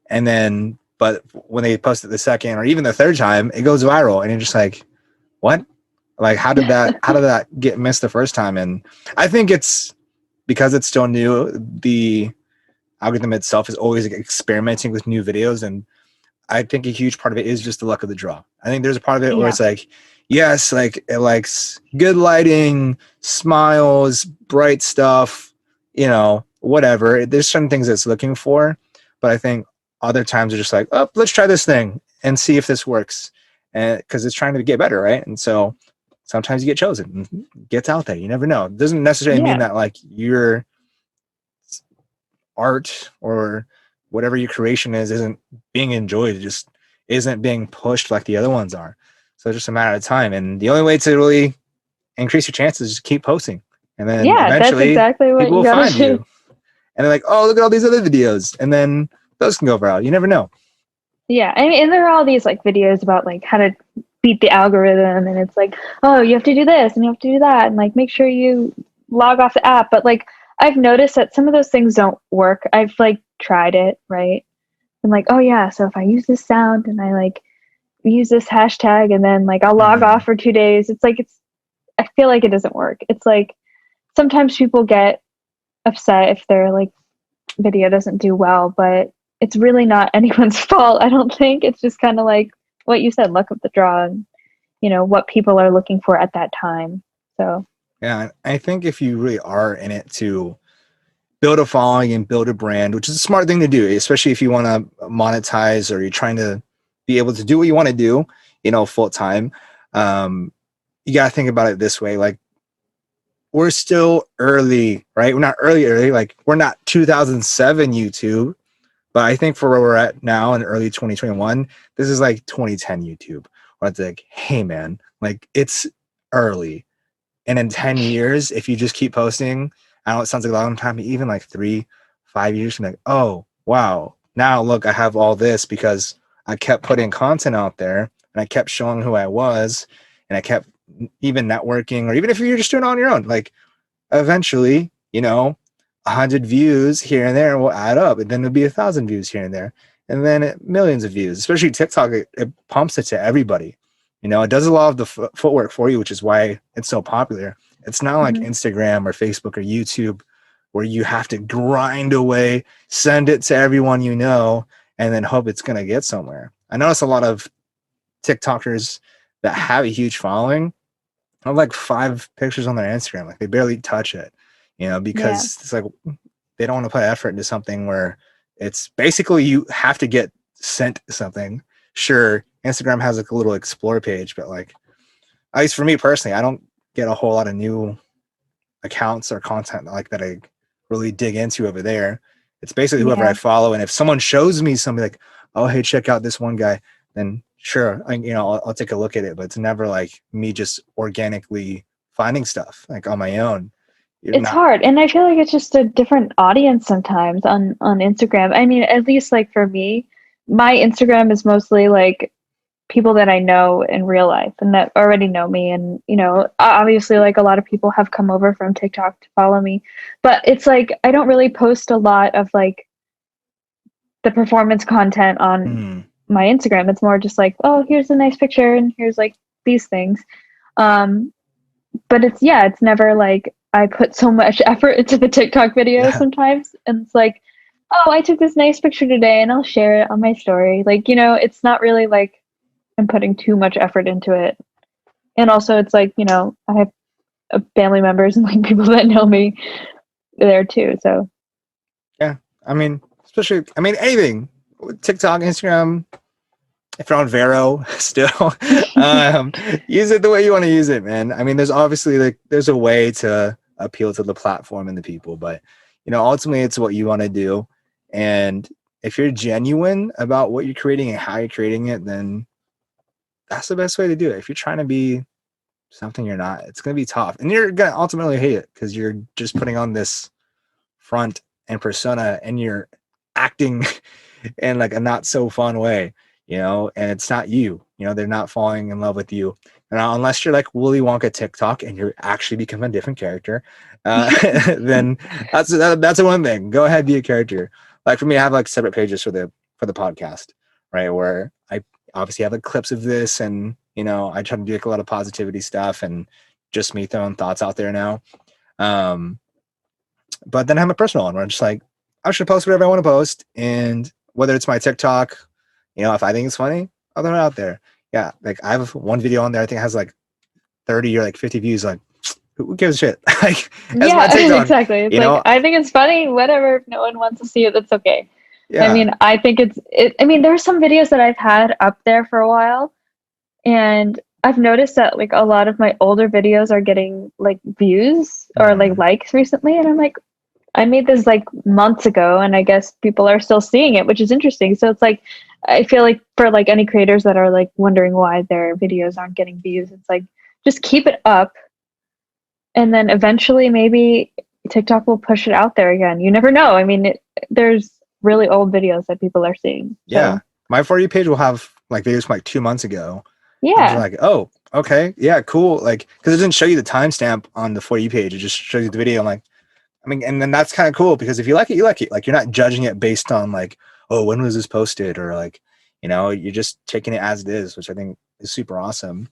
and then but when they post it the second or even the third time, it goes viral, and you're just like, what? Like how did that get missed the first time? And I think it's because it's still new. The algorithm itself is always experimenting with new videos, and I think a huge part of it is just the luck of the draw. I think there's a part of it where it's like, yes, like it likes good lighting, smiles, bright stuff, you know, whatever. There's certain things it's looking for, but I think other times are just like, oh, let's try this thing and see if this works, and because it's trying to get better, right? And so sometimes you get chosen, and gets out there. You never know. It doesn't necessarily mean that like your art or whatever your creation is isn't being enjoyed. It just isn't being pushed like the other ones are. So it's just a matter of time. And the only way to really increase your chances is just keep posting. And then eventually that's exactly what people will find you. And they're like, oh, look at all these other videos. And then those can go viral. You never know. Yeah. I mean, and there are all these like videos about like how to beat the algorithm. And it's like, oh, you have to do this and you have to do that. And like, make sure you log off the app. But like, I've noticed that some of those things don't work. I've like tried it, right? I'm like, oh yeah, so if I use this sound and I like use this hashtag and then like I'll log off for 2 days, it's like I feel like it doesn't work. It's like sometimes people get upset if their like video doesn't do well, but it's really not anyone's fault, I don't think. It's just kind of like what you said, luck of the draw, and you know what people are looking for at that time. So yeah, I think if you really are in it to build a following and build a brand, which is a smart thing to do, especially if you want to monetize or you're trying to be able to do what you want to do, you know, full time. You got to think about it this way. Like we're still early, right? We're not early, like we're not 2007 YouTube, but I think for where we're at now in early 2021, this is like 2010 YouTube, where it's like, hey man, like it's early. And in 10 years, if you just keep posting, I know it sounds like a long time, but even like 3-5 years from like, oh, wow, now look, I have all this because I kept putting content out there and I kept showing who I was and I kept even networking, or even if you're just doing it on your own, like eventually, you know, 100 views here and there will add up, and then there'll be 1,000 views here and there, and then millions of views. Especially TikTok, it pumps it to everybody. You know, it does a lot of the footwork for you, which is why it's so popular. It's not like Instagram or Facebook or YouTube where you have to grind away, send it to everyone you know, and then hope it's going to get somewhere. I notice a lot of TikTokers that have a huge following have like 5 pictures on their Instagram. Like they barely touch it, you know, because it's like they don't want to put effort into something where it's basically you have to get sent something. Sure, Instagram has like a little explore page, but like, at least for me personally, I don't get a whole lot of new accounts or content like that I really dig into over there. It's basically whoever I follow, and if someone shows me something like, oh hey, check out this one guy, then sure, I'll take a look at it. But it's never like me just organically finding stuff like on my own. It's hard, and I feel like it's just a different audience sometimes on Instagram. I mean, at least like for me, my Instagram is mostly like people that I know in real life and that already know me. And, you know, obviously like a lot of people have come over from TikTok to follow me, but it's like, I don't really post a lot of like the performance content on my Instagram. It's more just like, oh, here's a nice picture and here's like these things. But it's never like I put so much effort into the TikTok video sometimes. And it's like, oh, I took this nice picture today and I'll share it on my story. Like, it's not really like I'm putting too much effort into it. And also it's like, I have family members and like people that know me there too. So yeah, I mean, especially, anything, TikTok, Instagram, if you're on Vero still, use it the way you want to use it, man. I mean, there's obviously there's a way to appeal to the platform and the people, but ultimately it's what you want to do. And if you're genuine about what you're creating and how you're creating it, then that's the best way to do it. If you're trying to be something you're not, it's going to be tough, and you're going to ultimately hate it because you're just putting on this front and persona and you're acting in like a not so fun way, and it's not you, they're not falling in love with you. And unless you're like Willy Wonka TikTok and you're actually become a different character, then that's a one thing. Go ahead, be a character. Like for me, I have like separate pages for the podcast, right? Where I obviously have like clips of this, and I try to do like a lot of positivity stuff and just me throwing thoughts out there now. But then I have a personal one where I'm just like, I should post whatever I want to post, and whether it's my TikTok, if I think it's funny, I'll throw it out there. Yeah, like I have one video on there I think it has like 30 or like 50 views. Like, who gives a shit? Like, that's my TikTok. Exactly. It's like, I think it's funny. Whatever. If no one wants to see it, that's okay. Yeah. I mean, I think there are some videos that I've had up there for a while, and I've noticed that like a lot of my older videos are getting like views or like likes recently, and I'm like, I made this like months ago, and I guess people are still seeing it, which is interesting. So it's like, I feel like for like any creators that are like wondering why their videos aren't getting views, it's like, just keep it up, and then eventually maybe TikTok will push it out there again. You never know. I mean, there's really old videos that people are seeing. So. Yeah. My For You page will have like videos from like 2 months ago. Yeah. Like, oh, okay. Yeah, cool. Like, because it doesn't show you the timestamp on the For You page. It just shows you the video. I'm like, and then that's kind of cool because if you like it, you like it. Like, you're not judging it based on like, oh, when was this posted? Or like, you're just taking it as it is, which I think is super awesome.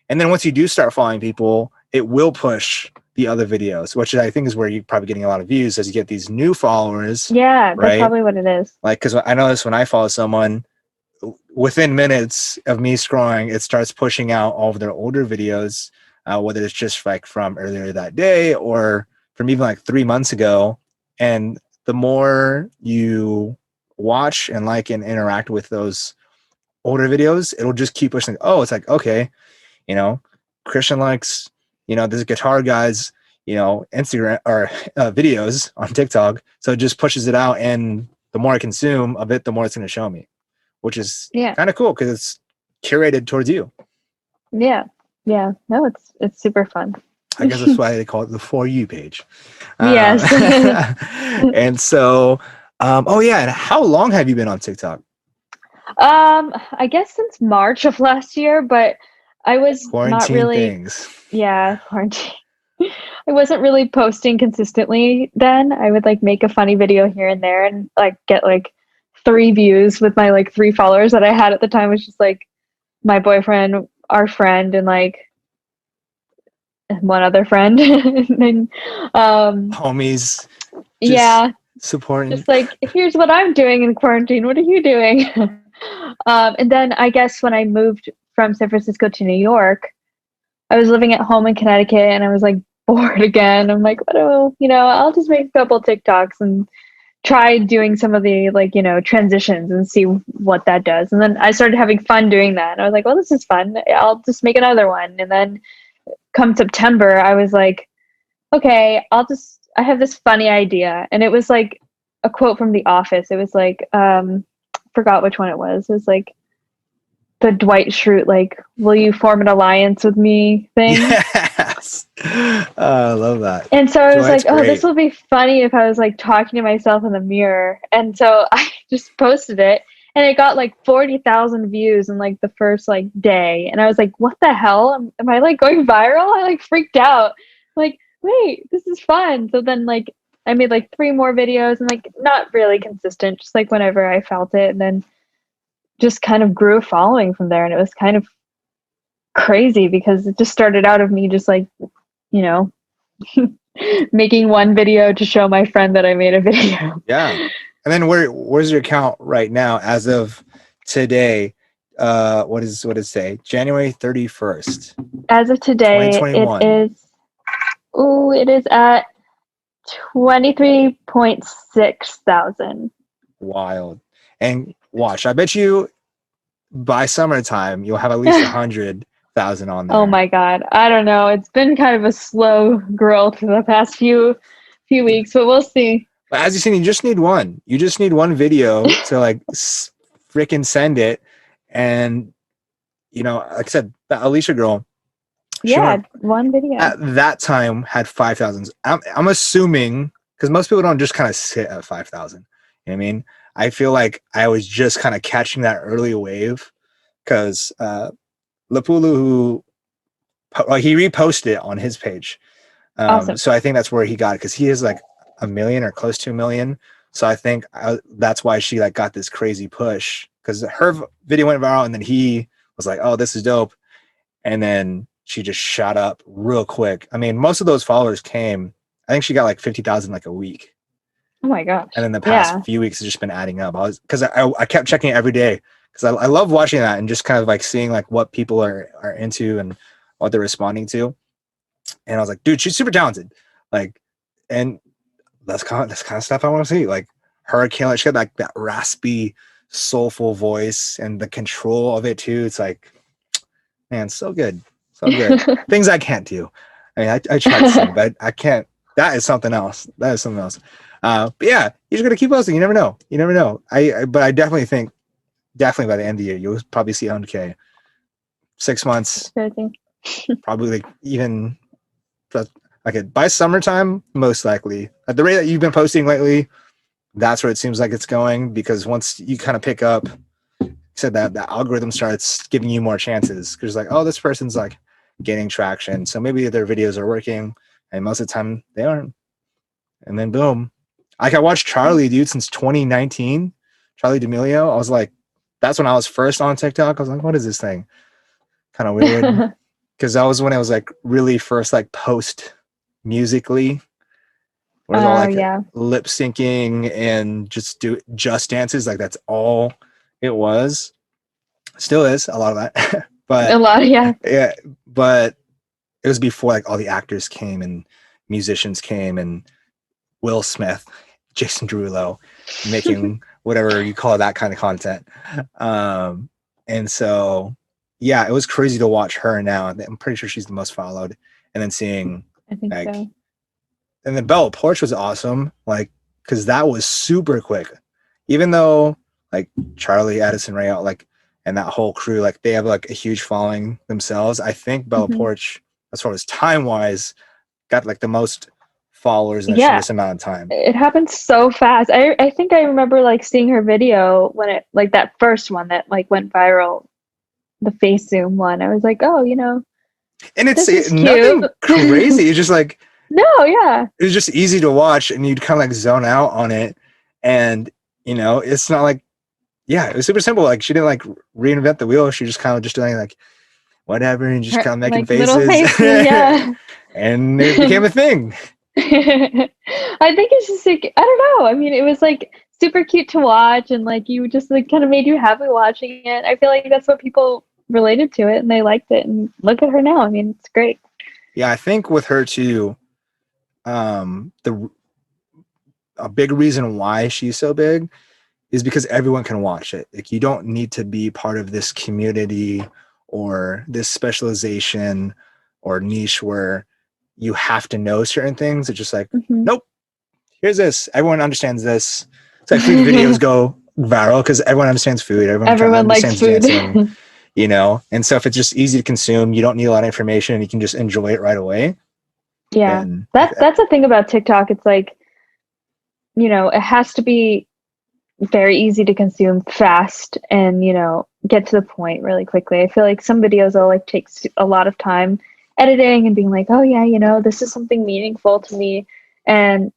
And then once you do start following people, it will push the other videos, which I think is where you're probably getting a lot of views as you get these new followers. Yeah, that's right? probably what it is. Like, because I notice when I follow someone, within minutes of me scrolling, it starts pushing out all of their older videos, whether it's just like from earlier that day or from even like 3 months ago. And the more you watch and like and interact with those older videos, it'll just keep pushing. Oh, it's like, okay, Christian likes, this guitar guy's, Instagram or videos on TikTok. So it just pushes it out. And the more I consume of it, the more it's going to show me, which is kind of cool because it's curated towards you. Yeah. Yeah. No, it's super fun. I guess that's why they call it the For You page. Yes. And so, and how long have you been on TikTok? I guess since March of last year, but I was quarantine not really things. Yeah, quarantine. I wasn't really posting consistently then. I would like make a funny video here and there and like get like 3 views with my like 3 followers that I had at the time, which is like my boyfriend, our friend, and like one other friend. And then, homies. Supporting. Just like, here's what I'm doing in quarantine. What are you doing? And then I guess when I moved from San Francisco to New York, I was living at home in Connecticut and I was like bored again. I'm like, I'll just make a couple TikToks and try doing some of the like, transitions and see what that does. And then I started having fun doing that. And I was like, well, this is fun. I'll just make another one. And then come September, I was like, okay, I have this funny idea. And it was like a quote from The Office. It was like, forgot which one it was. It was like the Dwight Schrute, like, will you form an alliance with me thing? Yes. I love that. And so I was Dwight's like, great. this will be funny if I was like talking to myself in the mirror. And so I just posted it and it got like 40,000 views in like the first like day. And I was like, what the hell? Am I like going viral? I like freaked out. Like, wait, this is fun. So then like I made like 3 more videos, and like not really consistent, just like whenever I felt it, and then just kind of grew a following from there. And it was kind of crazy because it just started out of me just like, you know, making one video to show my friend that I made a video. Yeah. And then where's your account right now as of today? What is it say? January 31st. As of today, 2021. it is at 23.6 thousand. Wild. And watch, I bet you by summertime you'll have at least 100,000 on there. Oh my god, I don't know. It's been kind of a slow growth for the past few weeks, but we'll see. But as you've seen, you just need one. You just need one video to like freaking send it. And you know, like I said, that Alicia girl, one video at that time had 5,000. I'm assuming, because most people don't just kind of sit at 5,000. You know what I mean? I feel like I was just kind of catching that early wave, because Lapulu, he reposted it on his page. Awesome. So I think that's where he got it, because he is like 1 million or close to 1 million. So I think that's why she like got this crazy push, because her video went viral and then he was like, oh, this is dope. And then she just shot up real quick. I mean, most of those followers came, I think she got like 50,000 like a week. Oh my gosh. And then the past few weeks has just been adding up. Because I kept checking it every day, because I love watching that and just kind of like seeing like what people are into and what they're responding to. And I was like, dude, she's super talented. Like, and that's kind of stuff I want to see. Like her killing, she got like that raspy, soulful voice and the control of it too. It's like, man, so good. So good. Things I can't do. I mean, I try to sing, but I can't. That is something else. But yeah, you just gotta keep posting. You never know. But I definitely think, by the end of the year, you'll probably see 100K. 6 months, probably like even, okay, by summertime, most likely. At the rate that you've been posting lately, that's where it seems like it's going, because once you kind of pick up, said that the algorithm starts giving you more chances, because like, oh, this person's like gaining traction, so maybe their videos are working, and most of the time they aren't. And then boom. Like I watched Charlie, dude, since 2019, Charlie D'Amelio. I was like, that's when I was first on TikTok. I was like, what is this thing? Kind of weird. Because that was when it was like really first like post musically, where all like lip syncing and just dances. Like that's all it was. Still is a lot of that. But a lot, yeah. But it was before like all the actors came and musicians came and Will Smith, Jason Derulo, making whatever you call that kind of content. And so yeah, it was crazy to watch her now. I'm pretty sure she's the most followed. And then seeing, I think like, so. And then Bella Porch was awesome, like, because that was super quick. Even though like Charlie, Addison Rae, like, and that whole crew, like they have like a huge following themselves. I think Bella Porch, as far as time wise, got like the most followers in the shortest amount of time. It happened so fast. I think I remember like seeing her video when it, like that first one that like went viral, the face zoom one. I was like, oh, you know, and it's nothing crazy. It's just like, no, yeah, it was just easy to watch, and you'd kind of like zone out on it. And you know, it's not like, yeah, it was super simple. Like she didn't like reinvent the wheel. She just kind of just doing like whatever and just kind of making like, faces. Yeah. And it became a thing. I think it's just like, I don't know. I mean, it was like super cute to watch, and like you just like kind of made you happy watching it. I feel like that's what people related to it and they liked it. And look at her now. I mean, it's great. Yeah, I think with her too, a big reason why she's so big is because everyone can watch it. Like you don't need to be part of this community or this specialization or niche where you have to know certain things. It's just like, nope, here's this. Everyone understands this. It's like food videos go viral because everyone understands food. Everyone likes food. Dancing, you know? And so if it's just easy to consume, you don't need a lot of information and you can just enjoy it right away. Yeah. That's the thing about TikTok. It's like, you know, it has to be very easy to consume fast and, you know, get to the point really quickly. I feel like some videos will like take a lot of time editing and being like, oh yeah, you know, this is something meaningful to me. And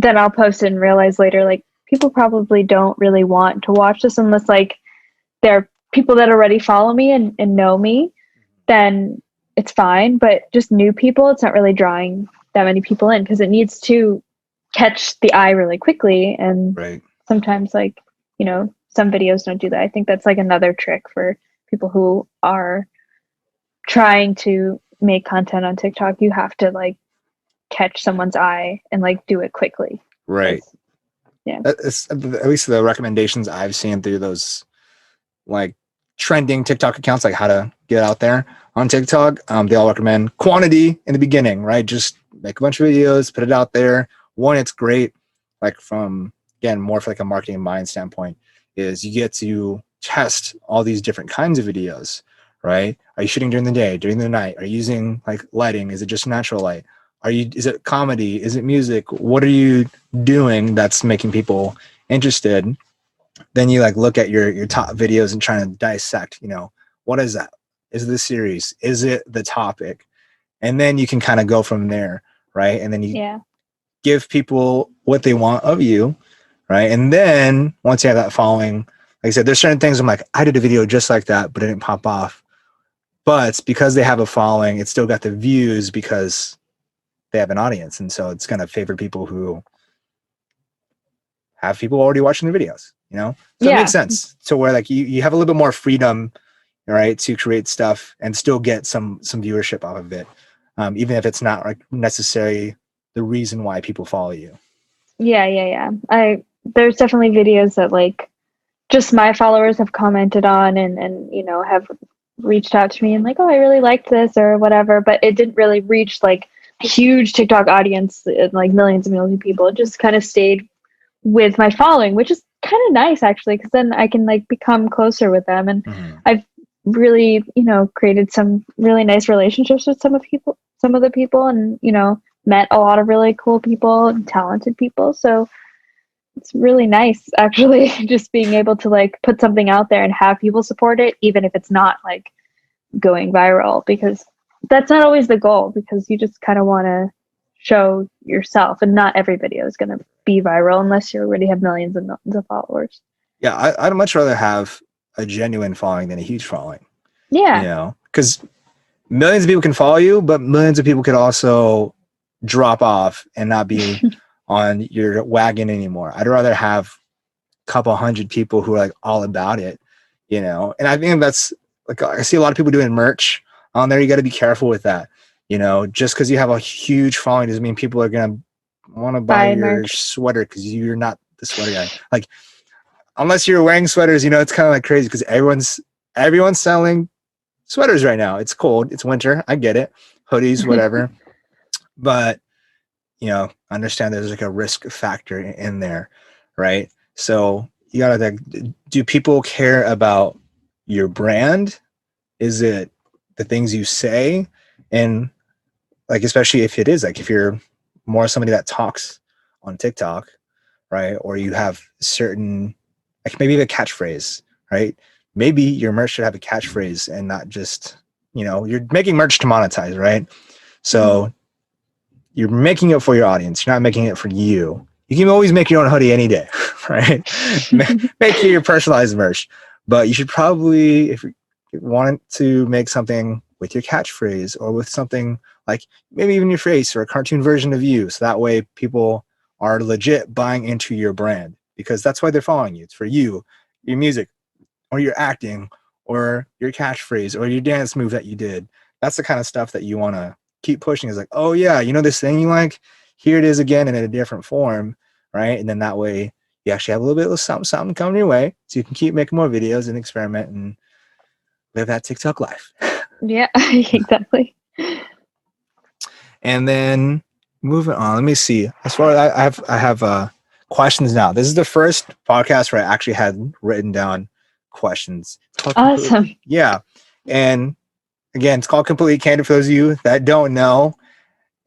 then I'll post it and realize later, like, people probably don't really want to watch this unless like they're people that already follow me and know me, then it's fine. But just new people, it's not really drawing that many people in because it needs to catch the eye really quickly. And Right. sometimes, like, some videos don't do that. I think that's like another trick for people who are trying to make content on TikTok. You have to like catch someone's eye and like do it quickly. Right. Yeah. It's, at least the recommendations I've seen through those like trending TikTok accounts, like how to get out there on TikTok. They all recommend quantity in the beginning, right? Just make a bunch of videos, put it out there. One, it's great, like from, again, more for like a marketing mind standpoint, is you get to test all these different kinds of videos, right? Are you shooting during the day, during the night? Are you using like lighting? Is it just natural light? Is it comedy? Is it music? What are you doing that's making people interested? Then you like look at your top videos and trying to dissect, what is that? Is it the series? Is it the topic? And then you can kind of go from there, right? And then you give people what they want of you, right? And then once you have that following, like I said, there's certain things I'm like, I did a video just like that, but it didn't pop off. But because they have a following, it still got the views because they have an audience. And so it's going to favor people who have people already watching the videos, So it makes sense. So where like you have a little bit more freedom, right, to create stuff and still get some viewership off of it. Even if it's not like necessarily the reason why people follow you. Yeah. There's definitely videos that like just my followers have commented on and have reached out to me and like, oh, I really liked this or whatever, but it didn't really reach like a huge TikTok audience, like millions and millions of people. It just kind of stayed with my following, which is kind of nice actually, because then I can like become closer with them. And I've really, created some really nice relationships with some of the people and, met a lot of really cool people and talented people. So it's really nice actually just being able to like put something out there and have people support it, even if it's not like going viral, because that's not always the goal, because you just kind of want to show yourself, and not every video is going to be viral unless you already have millions and millions of followers. Yeah, I'd much rather have a genuine following than a huge following. Yeah. Because millions of people can follow you, but millions of people could also drop off and not be on your wagon anymore. I'd rather have a couple hundred people who are like all about it, And I think that's like, I see a lot of people doing merch on there. You got to be careful with that. Just because you have a huge following doesn't mean people are going to want to buy your sweater because you're not the sweater guy. Like, unless you're wearing sweaters, it's kind of like crazy because everyone's selling sweaters right now. It's cold. It's winter. I get it. Hoodies, whatever. But, understand there's like a risk factor in there, right? So you got to like, do people care about your brand? Is it the things you say? And like, especially if it is like, if you're more somebody that talks on TikTok, right? Or you have certain, like maybe a catchphrase, right? Maybe your merch should have a catchphrase and not just, you're making merch to monetize, right? So you're making it for your audience. You're not making it for you. You can always make your own hoodie any day, right? Make your personalized merch. But you should probably, if you want to make something with your catchphrase or with something like maybe even your face or a cartoon version of you. So that way people are legit buying into your brand because that's why they're following you. It's for you, your music, or your acting, or your catchphrase, or your dance move that you did. That's the kind of stuff that you want to keep pushing. Is like, oh yeah, this thing you like? Here it is again in a different form, right? And then that way you actually have a little bit of something coming your way, so you can keep making more videos and experiment and live that TikTok life. Yeah, exactly. And then moving on, let me see. As far as I have questions now. This is the first podcast where I actually had written down questions. Awesome. Yeah. And again, it's called Completely Candid for those of you that don't know.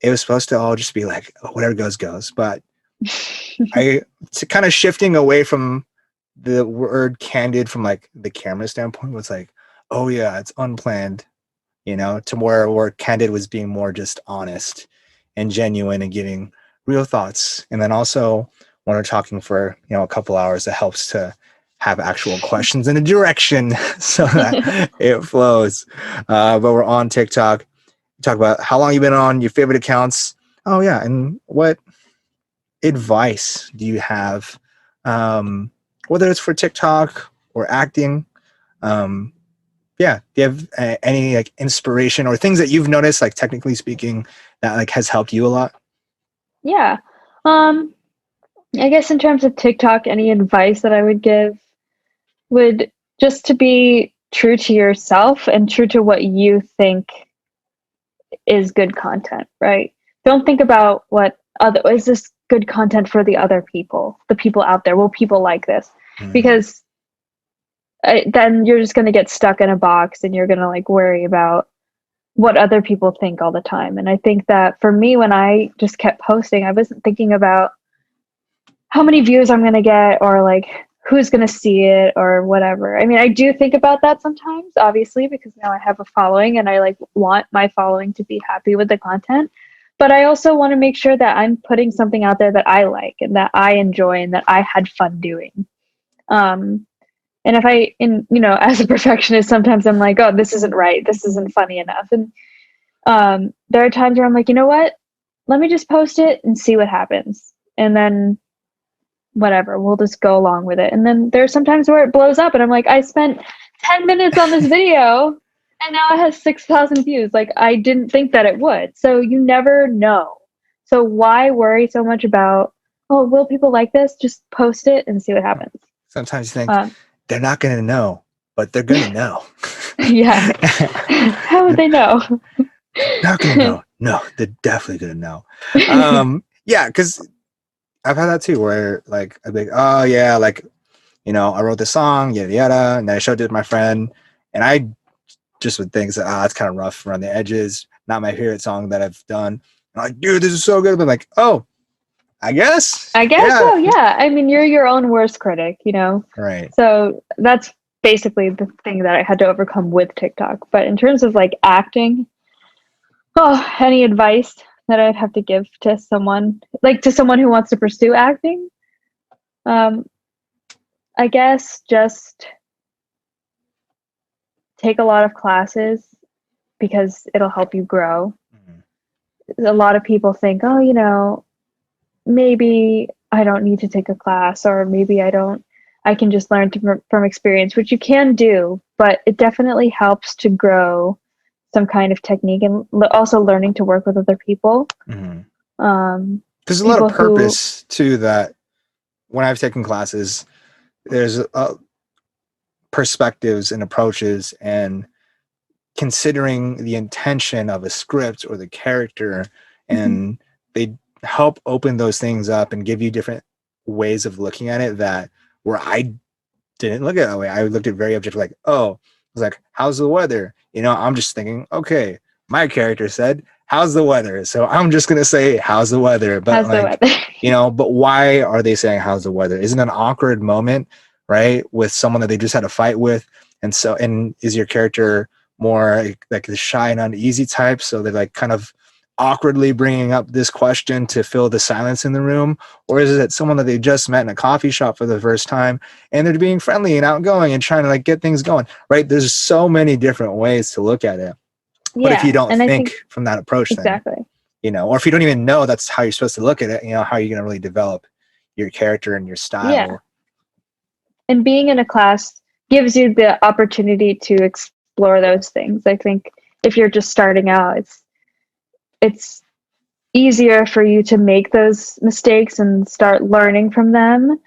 It was supposed to all just be like, whatever goes. But it's kind of shifting away from the word candid from like the camera standpoint. Was like, oh yeah, it's unplanned, to where candid was being more just honest and genuine and giving real thoughts. And then also when we're talking for, a couple hours, it helps to have actual questions in a direction so that it flows. But we're on TikTok. Talk about how long you've been on, your favorite accounts. Oh yeah. And what advice do you have? Whether it's for TikTok or acting. Do you have any like inspiration or things that you've noticed, like technically speaking, that like has helped you a lot? Yeah. I guess in terms of TikTok, any advice that I would give would just to be true to yourself and true to what you think is good content, right? Don't think about what other is this good content for the other people, the people out there. Will people like this? Because then you're just going to get stuck in a box and you're going to like worry about what other people think all the time. And I think that for me, when I just kept posting, I wasn't thinking about how many views I'm going to get or like who's going to see it or whatever. I mean, I do think about that sometimes, obviously, because now I have a following and I like want my following to be happy with the content. But I also want to make sure that I'm putting something out there that I like and that I enjoy and that I had fun doing. And if as a perfectionist, sometimes I'm like, oh, this isn't right. This isn't funny enough. And there are times where I'm like, you know what? Let me just post it and see what happens. And then whatever, we'll just go along with it. And then there's sometimes where it blows up and I'm like, I spent 10 minutes on this video and now it has 6,000 views. Like I didn't think that it would. So you never know. So why worry so much about, oh, will people like this? Just post it and see what happens. Sometimes you think they're not going to know, but they're going to know. Yeah. How would they know? Not going to know. No, they're definitely going to know. Yeah, because I've had that too, where like I'd be like, oh yeah, like I wrote this song, yada yada, and then I showed it to my friend, and I just would think, it's kind of rough around the edges, not my favorite song that I've done. I'm like, dude, this is so good. But I'm like, oh, I guess so. Yeah, I mean, you're your own worst critic, Right. So that's basically the thing that I had to overcome with TikTok. But in terms of like acting, any advice that I'd have to give to someone who wants to pursue acting? I guess just take a lot of classes because it'll help you grow. Mm-hmm. A lot of people think, maybe I don't need to take a class, or maybe I can just learn from experience, which you can do, but it definitely helps to grow some kind of technique and also learning to work with other people. Mm-hmm. There's a lot of purpose to that. When I've taken classes, there's perspectives and approaches and considering the intention of a script or the character, and they help open those things up and give you different ways of looking at it that where I didn't look at it that way. I looked at it very objective, like, oh, I was like, how's the weather? I'm just thinking, okay, my character said, how's the weather? So I'm just going to say, how's the weather? But but why are they saying, how's the weather? Isn't it an awkward moment, right? With someone that they just had a fight with. And is your character more like the shy and uneasy type? So they're like kind of awkwardly bringing up this question to fill the silence in the room? Or is it someone that they just met in a coffee shop for the first time and they're being friendly and outgoing and trying to like get things going, right? There's so many different ways to look at it. Yeah, but if you don't think from that approach, exactly, then, or if you don't even know that's how you're supposed to look at it, how are you going to really develop your character and your style? Yeah. And being in a class gives you the opportunity to explore those things. I think if you're just starting out, it's easier for you to make those mistakes and start learning from them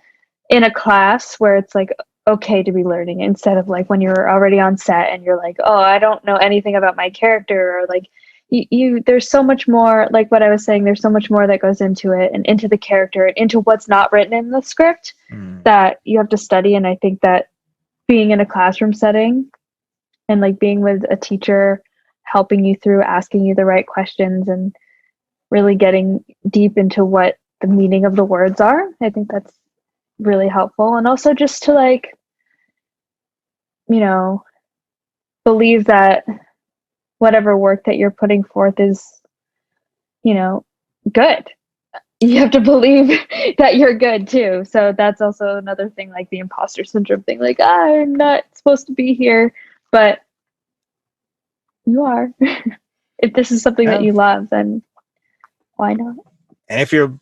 in a class where it's like okay to be learning, instead of like when you're already on set and you're like, oh, I don't know anything about my character, or like there's so much more, like what I was saying, there's so much more that goes into it and into the character and into what's not written in the script that you have to study. And I think that being in a classroom setting and like being with a teacher helping you through, asking you the right questions and really getting deep into what the meaning of the words are, I think that's really helpful. And also just to like, believe that whatever work that you're putting forth is, good. you have to believe that you're good too. So that's also another thing, like the imposter syndrome thing. Like, I'm not supposed to be here, but you are. If this is something that Yeah. you love, then why not? And if you're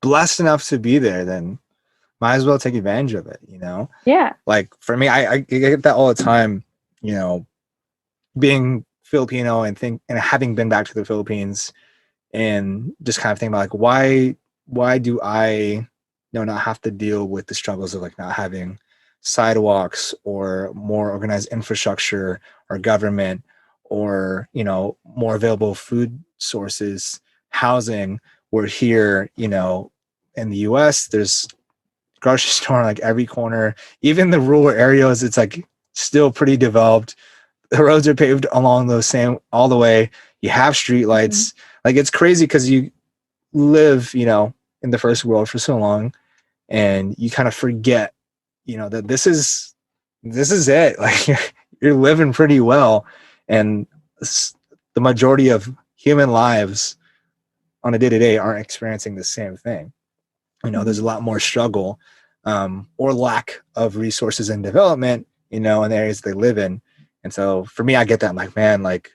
blessed enough to be there, then might as well take advantage of it, you know? Yeah. Like for me, I get that all the time, you know, being Filipino and having been back to the Philippines and just kind of thinking about like why do I not have to deal with the struggles of like not having sidewalks or more organized infrastructure or government or more available food sources, housing. We're here, in the US, there's grocery store on like every corner. Even the rural areas, it's like still pretty developed. The roads are paved along those same all the way. You have street lights. Like it's crazy because you live, in the first world for so long, and you kind of forget, that this is it. Like you're living pretty well, and the majority of human lives on a day-to-day aren't experiencing the same thing. There's a lot more struggle or lack of resources and development, in the areas they live in. And so for me, I get that. I'm like, man, like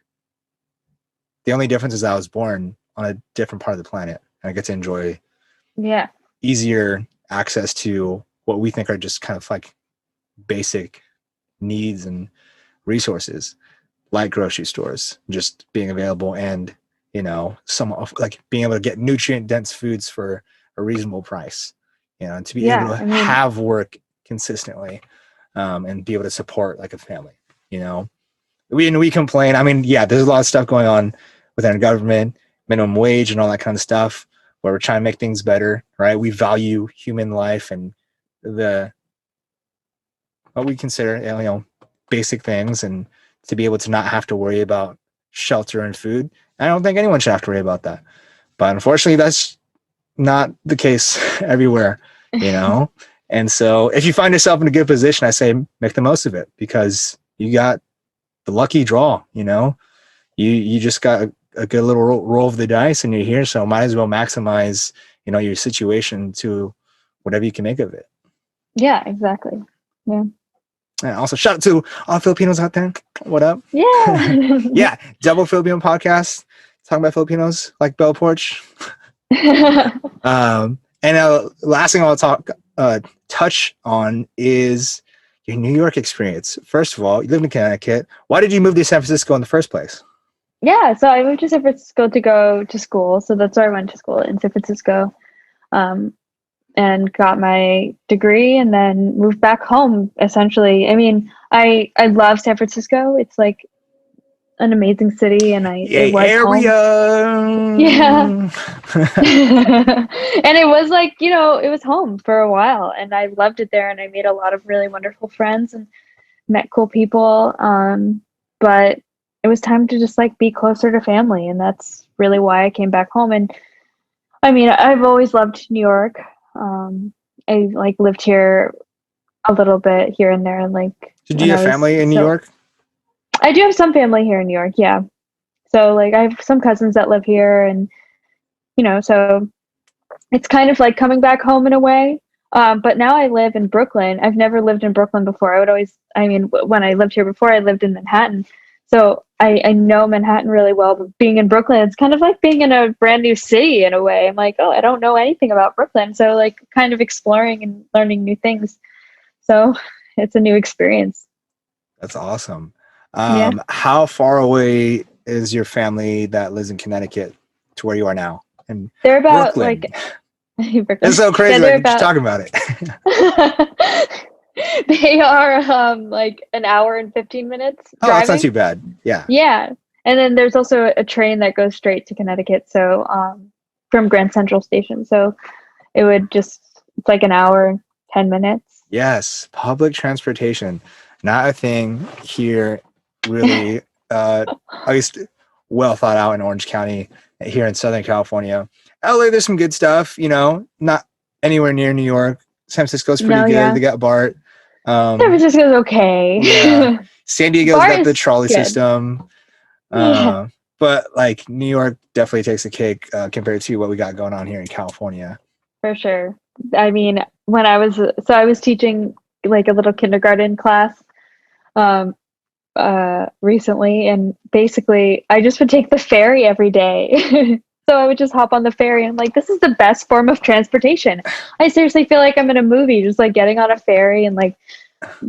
the only difference is I was born on a different part of the planet, and I get to enjoy easier access to what we think are just kind of like basic needs and resources, like grocery stores just being available, and some of like being able to get nutrient dense foods for a reasonable price, and to be able to have work consistently, and be able to support like a family. We complain. I mean, there's a lot of stuff going on within our government, minimum wage and all that kind of stuff, where we're trying to make things better, right? We value human life and what we consider, basic things, and to be able to not have to worry about shelter and food. I don't think anyone should have to worry about that. But unfortunately, that's not the case everywhere, And so if you find yourself in a good position, I say make the most of it, because you got the lucky draw, you just got a good little roll of the dice and you're here. So might as well maximize, your situation to whatever you can make of it. Yeah, exactly. Yeah. And also shout out to all Filipinos out there. What up? Yeah. Yeah. Double Filipino podcast talking about Filipinos like Bell Porch. And last thing I'll touch on is your New York experience. First of all, you live in Connecticut. Why did you move to San Francisco in the first place? Yeah, so I moved to San Francisco to go to school. So that's where I went to school, in San Francisco, and got my degree, and then moved back home, essentially. I mean, I love San Francisco. It's like an amazing city, and it was area. Home. Yeah. And it was like, it was home for a while, and I loved it there, and I made a lot of really wonderful friends and met cool people. But it was time to just like be closer to family, and that's really why I came back home. And I mean, I've always loved New York. I like lived here a little bit here and there, and like. So do you have family in New York? I do have some family here in New York, yeah. So like I have some cousins that live here, and so it's kind of like coming back home in a way. But now I live in Brooklyn. I've never lived in Brooklyn before. When I lived here before, I lived in Manhattan. So I know Manhattan really well, but being in Brooklyn, it's kind of like being in a brand new city in a way. I'm like, oh, I don't know anything about Brooklyn. So like kind of exploring and learning new things. So it's a new experience. That's awesome. How far away is your family that lives in Connecticut to where you are now? And they're about Brooklyn. Brooklyn. It's so crazy. Like, just talking about it. They are like an hour and 15 minutes driving. Oh, that's not too bad. Yeah. Yeah. And then there's also a train that goes straight to Connecticut. So from Grand Central Station. So it's like an hour, 10 minutes. Yes. Public transportation. Not a thing here, really. At least well thought out in Orange County here in Southern California. LA, there's some good stuff, not anywhere near New York. San Francisco's pretty good. Yeah. They got BART. San Francisco's okay. Yeah. San Diego's got the trolley system. but like New York definitely takes a cake compared to what we got going on here in California. For sure. I mean, when I was teaching like a little kindergarten class um recently, and basically I just would take the ferry every day. So I would just hop on the ferry, and I'm like, this is the best form of transportation. I seriously feel like I'm in a movie, just like getting on a ferry and like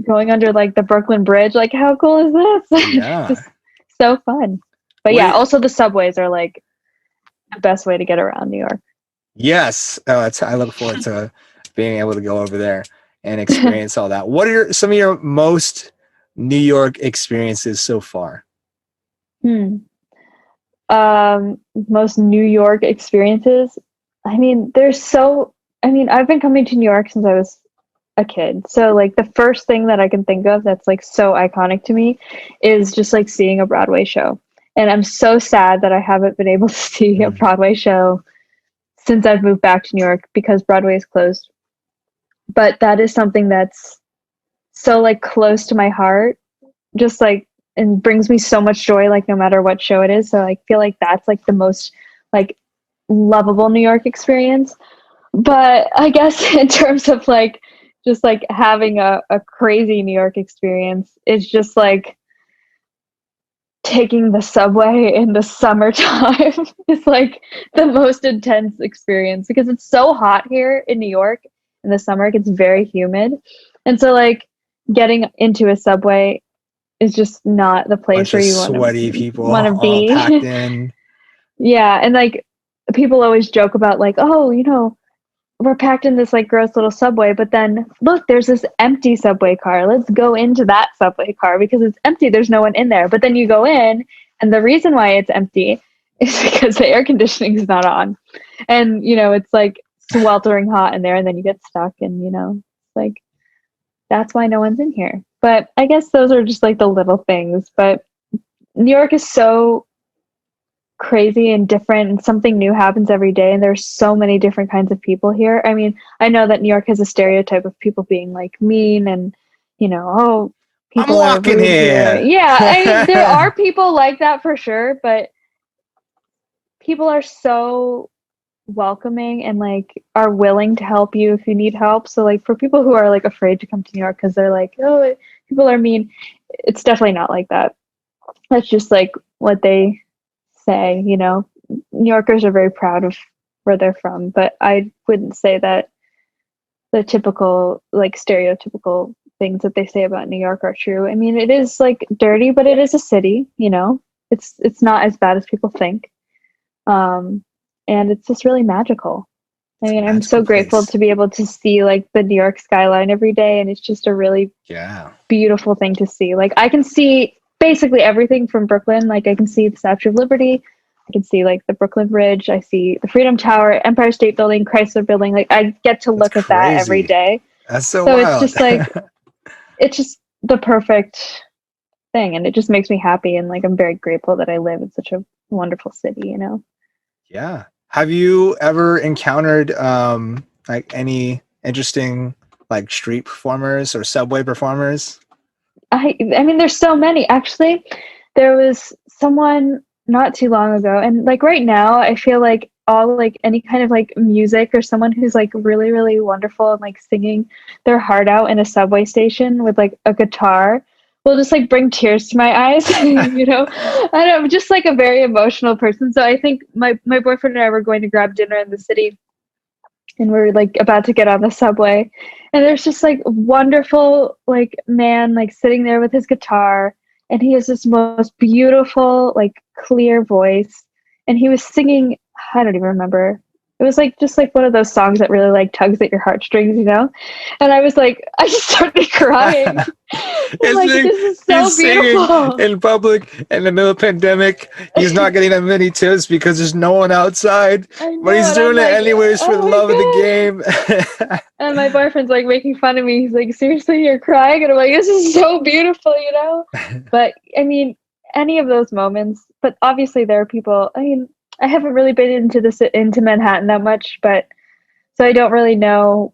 going under like the Brooklyn Bridge. Like, how cool is this? Yeah. Just so fun. But yeah, also the subways are like the best way to get around New York. Yes. I look forward to being able to go over there and experience all that. What are some of your most New York experiences so far? Most New York experiences. I mean, I've been coming to New York since I was a kid. So like the first thing that I can think of that's like so iconic to me is just like seeing a Broadway show. And I'm so sad that I haven't been able to see a Broadway show since I've moved back to New York because Broadway is closed. But that is something that's so like close to my heart, just like, and brings me so much joy, like no matter what show it is. So I feel like that's like the most like lovable New York experience. But I guess in terms of like just like having a crazy New York experience, it's just like taking the subway in the summertime is like the most intense experience because it's so hot here in New York in the summer. It gets very humid. And so like getting into a subway is just not the place Bunch where of you sweaty people want to all be. packed in. Yeah, and like people always joke about like, oh, we're packed in this like gross little subway, but then look, there's this empty subway car. Let's go into that subway car because it's empty. There's no one in there. But then you go in, and the reason why it's empty is because the air conditioning is not on, and it's like sweltering hot in there, and then you get stuck, and like that's why no one's in here. But I guess those are just like the little things. But New York is so crazy and different, and something new happens every day, and there's so many different kinds of people here. I mean, I know that New York has a stereotype of people being like mean and oh, people I'm are walking rude here. here. Yeah, I mean, there are people like that for sure, but people are so welcoming and like are willing to help you if you need help. So like for people who are like afraid to come to New York because they're like, oh, people are mean, it's definitely not like that. That's just like what they say. New Yorkers are very proud of where they're from, but I wouldn't say that the typical like stereotypical things that they say about New York are true. I mean, it is like dirty, but it is a city. It's not as bad as people think. And it's just really magical. I mean, I'm so grateful to be able to see like the New York skyline every day, and it's just a really beautiful thing to see. Like I can see basically everything from Brooklyn. Like I can see the Statue of Liberty, I can see like the Brooklyn Bridge, I see the Freedom Tower, Empire State Building, Chrysler Building. Like I get to look at that every day. That's so wild. It's just like it's just the perfect thing, and it just makes me happy, and like I'm very grateful that I live in such a wonderful city. Yeah. Have you ever encountered like any interesting like street performers or subway performers? I mean, there's so many. Actually, there was someone not too long ago, and like right now, I feel like all like any kind of like music or someone who's like really, really wonderful and like singing their heart out in a subway station with like a guitar will just like bring tears to my eyes. I'm just like a very emotional person. So I think my boyfriend and I were going to grab dinner in the city, and we're like about to get on the subway, and there's just like wonderful like man like sitting there with his guitar, and he has this most beautiful like clear voice, and he was singing, I don't even remember, it was like just like one of those songs that really like tugs at your heartstrings, and I was like, I just started crying. Like, this is so beautiful. In public in the middle of pandemic, he's not getting that many tips because there's no one outside, but he's doing it anyways for the love of the game. And my boyfriend's like making fun of me. He's like, seriously, you're crying? And I'm like, this is so beautiful, But I mean, any of those moments, but obviously there are people, I mean, I haven't really been into Manhattan that much, but so I don't really know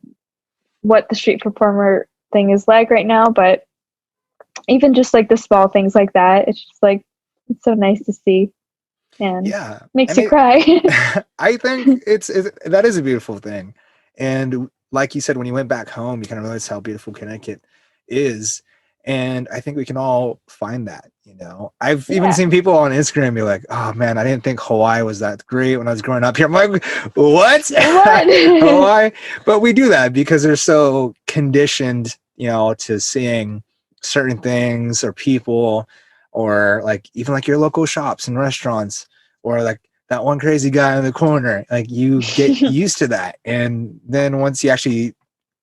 what the street performer thing is like right now, but even just like the small things like that, it's just like, it's so nice to see. and Yeah. makes And you cry. I think that is a beautiful thing. And like you said, when you went back home, you kind of realized how beautiful Connecticut is. And I think we can all find that, you know. I've even Yeah. seen people on Instagram be like, oh man, I didn't think Hawaii was that great when I was growing up here. I'm like, what? What? Hawaii? But we do that because they're so conditioned, you know, to seeing certain things or people, or like even like your local shops and restaurants, or like that one crazy guy in the corner. Like you get used to that. And then once you actually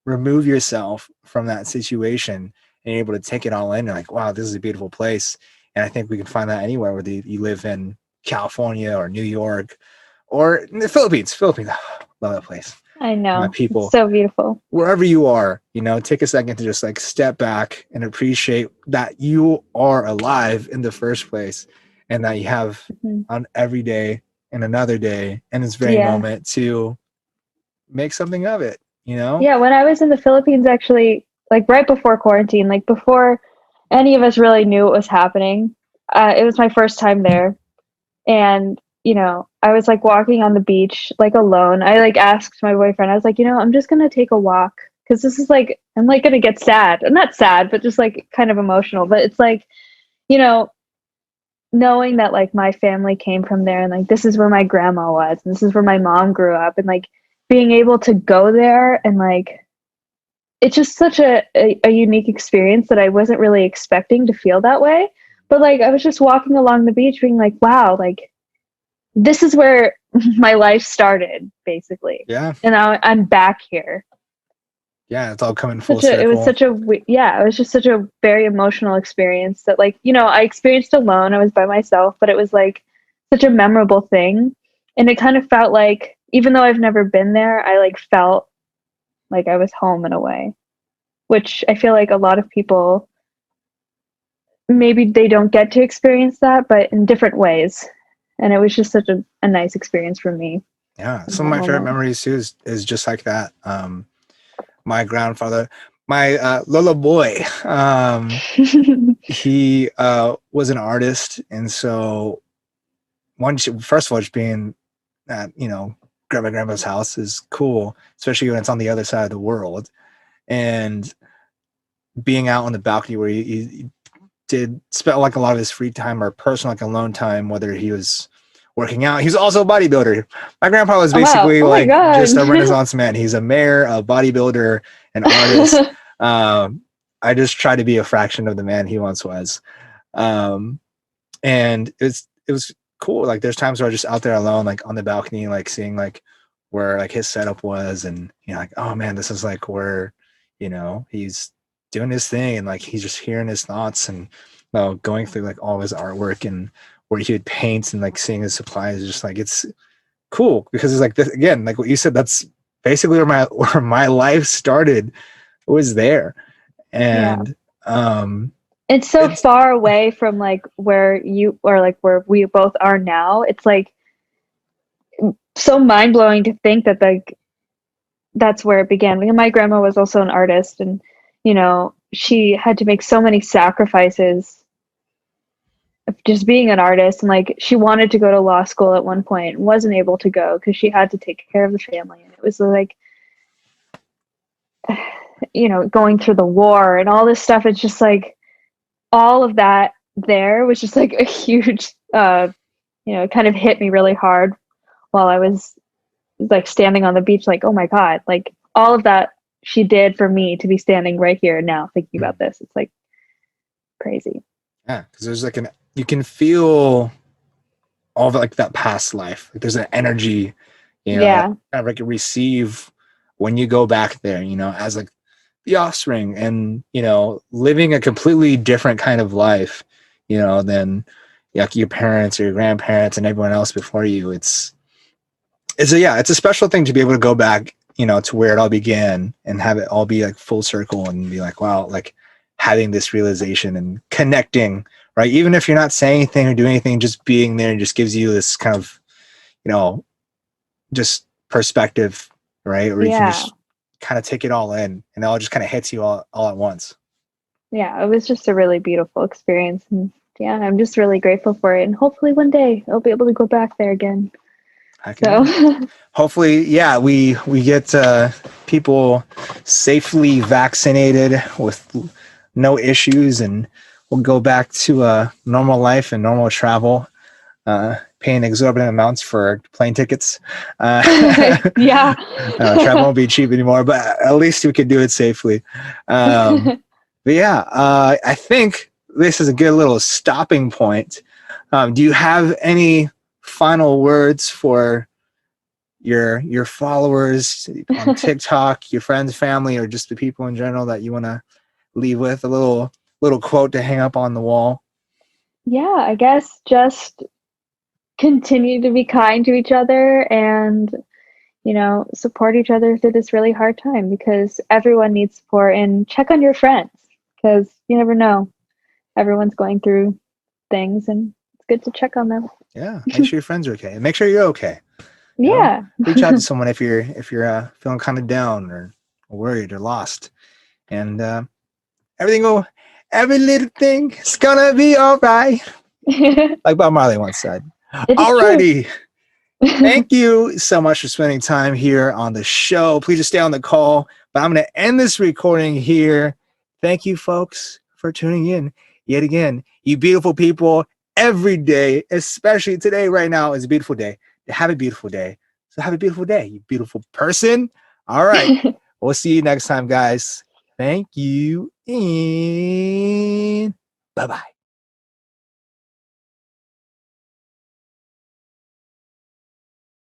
remove yourself from that situation and you're able to take it all in, you're like, wow, this is a beautiful place. And I think we can find that anywhere, whether you live in California or New York or in the Philippines. Philippines, love that place. I My know. people, It's so beautiful. wherever you are, you know, take a second to just like step back and appreciate that you are alive in the first place, and that you have Mhm. on every day and another day and this very Yeah. moment to make something of it, you know? Yeah, when I was in the Philippines, actually, like right before quarantine, like before any of us really knew what was happening, it was my first time there. And, I was like walking on the beach, like alone. I like asked my boyfriend, I was like, I'm just gonna take a walk because this is like, I'm like gonna get sad. I'm not sad, but just like kind of emotional. But it's like, you know, knowing that like my family came from there and like this is where my grandma was and this is where my mom grew up and like being able to go there and like it's just such a unique experience that I wasn't really expecting to feel that way. But like I was just walking along the beach being like, wow, like this is where my life started, basically. Yeah. And now I'm back here. Yeah. It's all coming full circle. It was just such a very emotional experience that like, I experienced alone. I was by myself, but it was like such a memorable thing. And it kind of felt like, even though I've never been there, I like felt like I was home in a way, which I feel like a lot of people, maybe they don't get to experience that, but in different ways. And it was just such a nice experience for me. Yeah. Some of my favorite memories too is just like that. My grandfather, my little boy, he was an artist. And so first of all, just being at, grandma's house is cool, especially when it's on the other side of the world. And being out on the balcony where he did spend like a lot of his free time or personal, like alone time, whether he was working out. He's also a bodybuilder. My grandpa was basically just a Renaissance man. He's a mayor, a bodybuilder, an artist. I just try to be a fraction of the man he once was. And it was cool. Like there's times where I was just out there alone, like on the balcony, like seeing like where like his setup was, and like, oh man, this is like where he's doing his thing, and like he's just hearing his thoughts and going through like all his artwork and where he would paint, and like seeing his supplies. Just like it's cool because it's like this, again, like what you said, that's basically where my life started, was there. And it's so far away from like where you or like where we both are now. It's like so mind-blowing to think that like that's where it began. Because my grandma was also an artist, and she had to make so many sacrifices of just being an artist. And like she wanted to go to law school at one point and wasn't able to go because she had to take care of the family. And it was like going through the war and all this stuff. It's just like all of that there was just like a huge it kind of hit me really hard while I was like standing on the beach, like, oh my God, like all of that she did for me to be standing right here now thinking about this. It's like crazy. Yeah, because there's like you can feel all of like that past life. Like there's an energy, that kind of like you receive when you go back there, as like the offspring, and living a completely different kind of life, than like your parents or your grandparents and everyone else before you. It's a special thing to be able to go back, to where it all began and have it all be like full circle and be like, wow, like having this realization and connecting, right? Even if you're not saying anything or doing anything, just being there just gives you this kind of, just perspective, right? Or you can just kind of take it all in, and it all just kind of hits you all at once. Yeah, it was just a really beautiful experience, and yeah, I'm just really grateful for it. And hopefully one day I'll be able to go back there again. So hopefully, yeah, we get people safely vaccinated with no issues, and we'll go back to normal life and normal travel, paying exorbitant amounts for plane tickets. yeah. Travel won't be cheap anymore, but at least we could do it safely. But yeah, I think this is a good little stopping point. Do you have any final words for your followers on TikTok, your friends, family, or just the people in general that you want to leave with? A little quote to hang up on the wall. Yeah, I guess just continue to be kind to each other and, support each other through this really hard time, because everyone needs support, and check on your friends because you never know. Everyone's going through things and it's good to check on them. Yeah, make sure your friends are okay. Make sure you're okay. Yeah. Reach out to someone if you're feeling kind of down or worried or lost, and every little thing is gonna be all right, like Bob Marley once said. Alrighty. Thank you so much for spending time here on the show. Please just stay on the call, but I'm going to end this recording here. Thank you, folks, for tuning in yet again. You beautiful people, every day, especially today, right now, is a beautiful day. Have a beautiful day. So have a beautiful day, you beautiful person. All right. We'll see you next time, guys. Thank you, and bye-bye.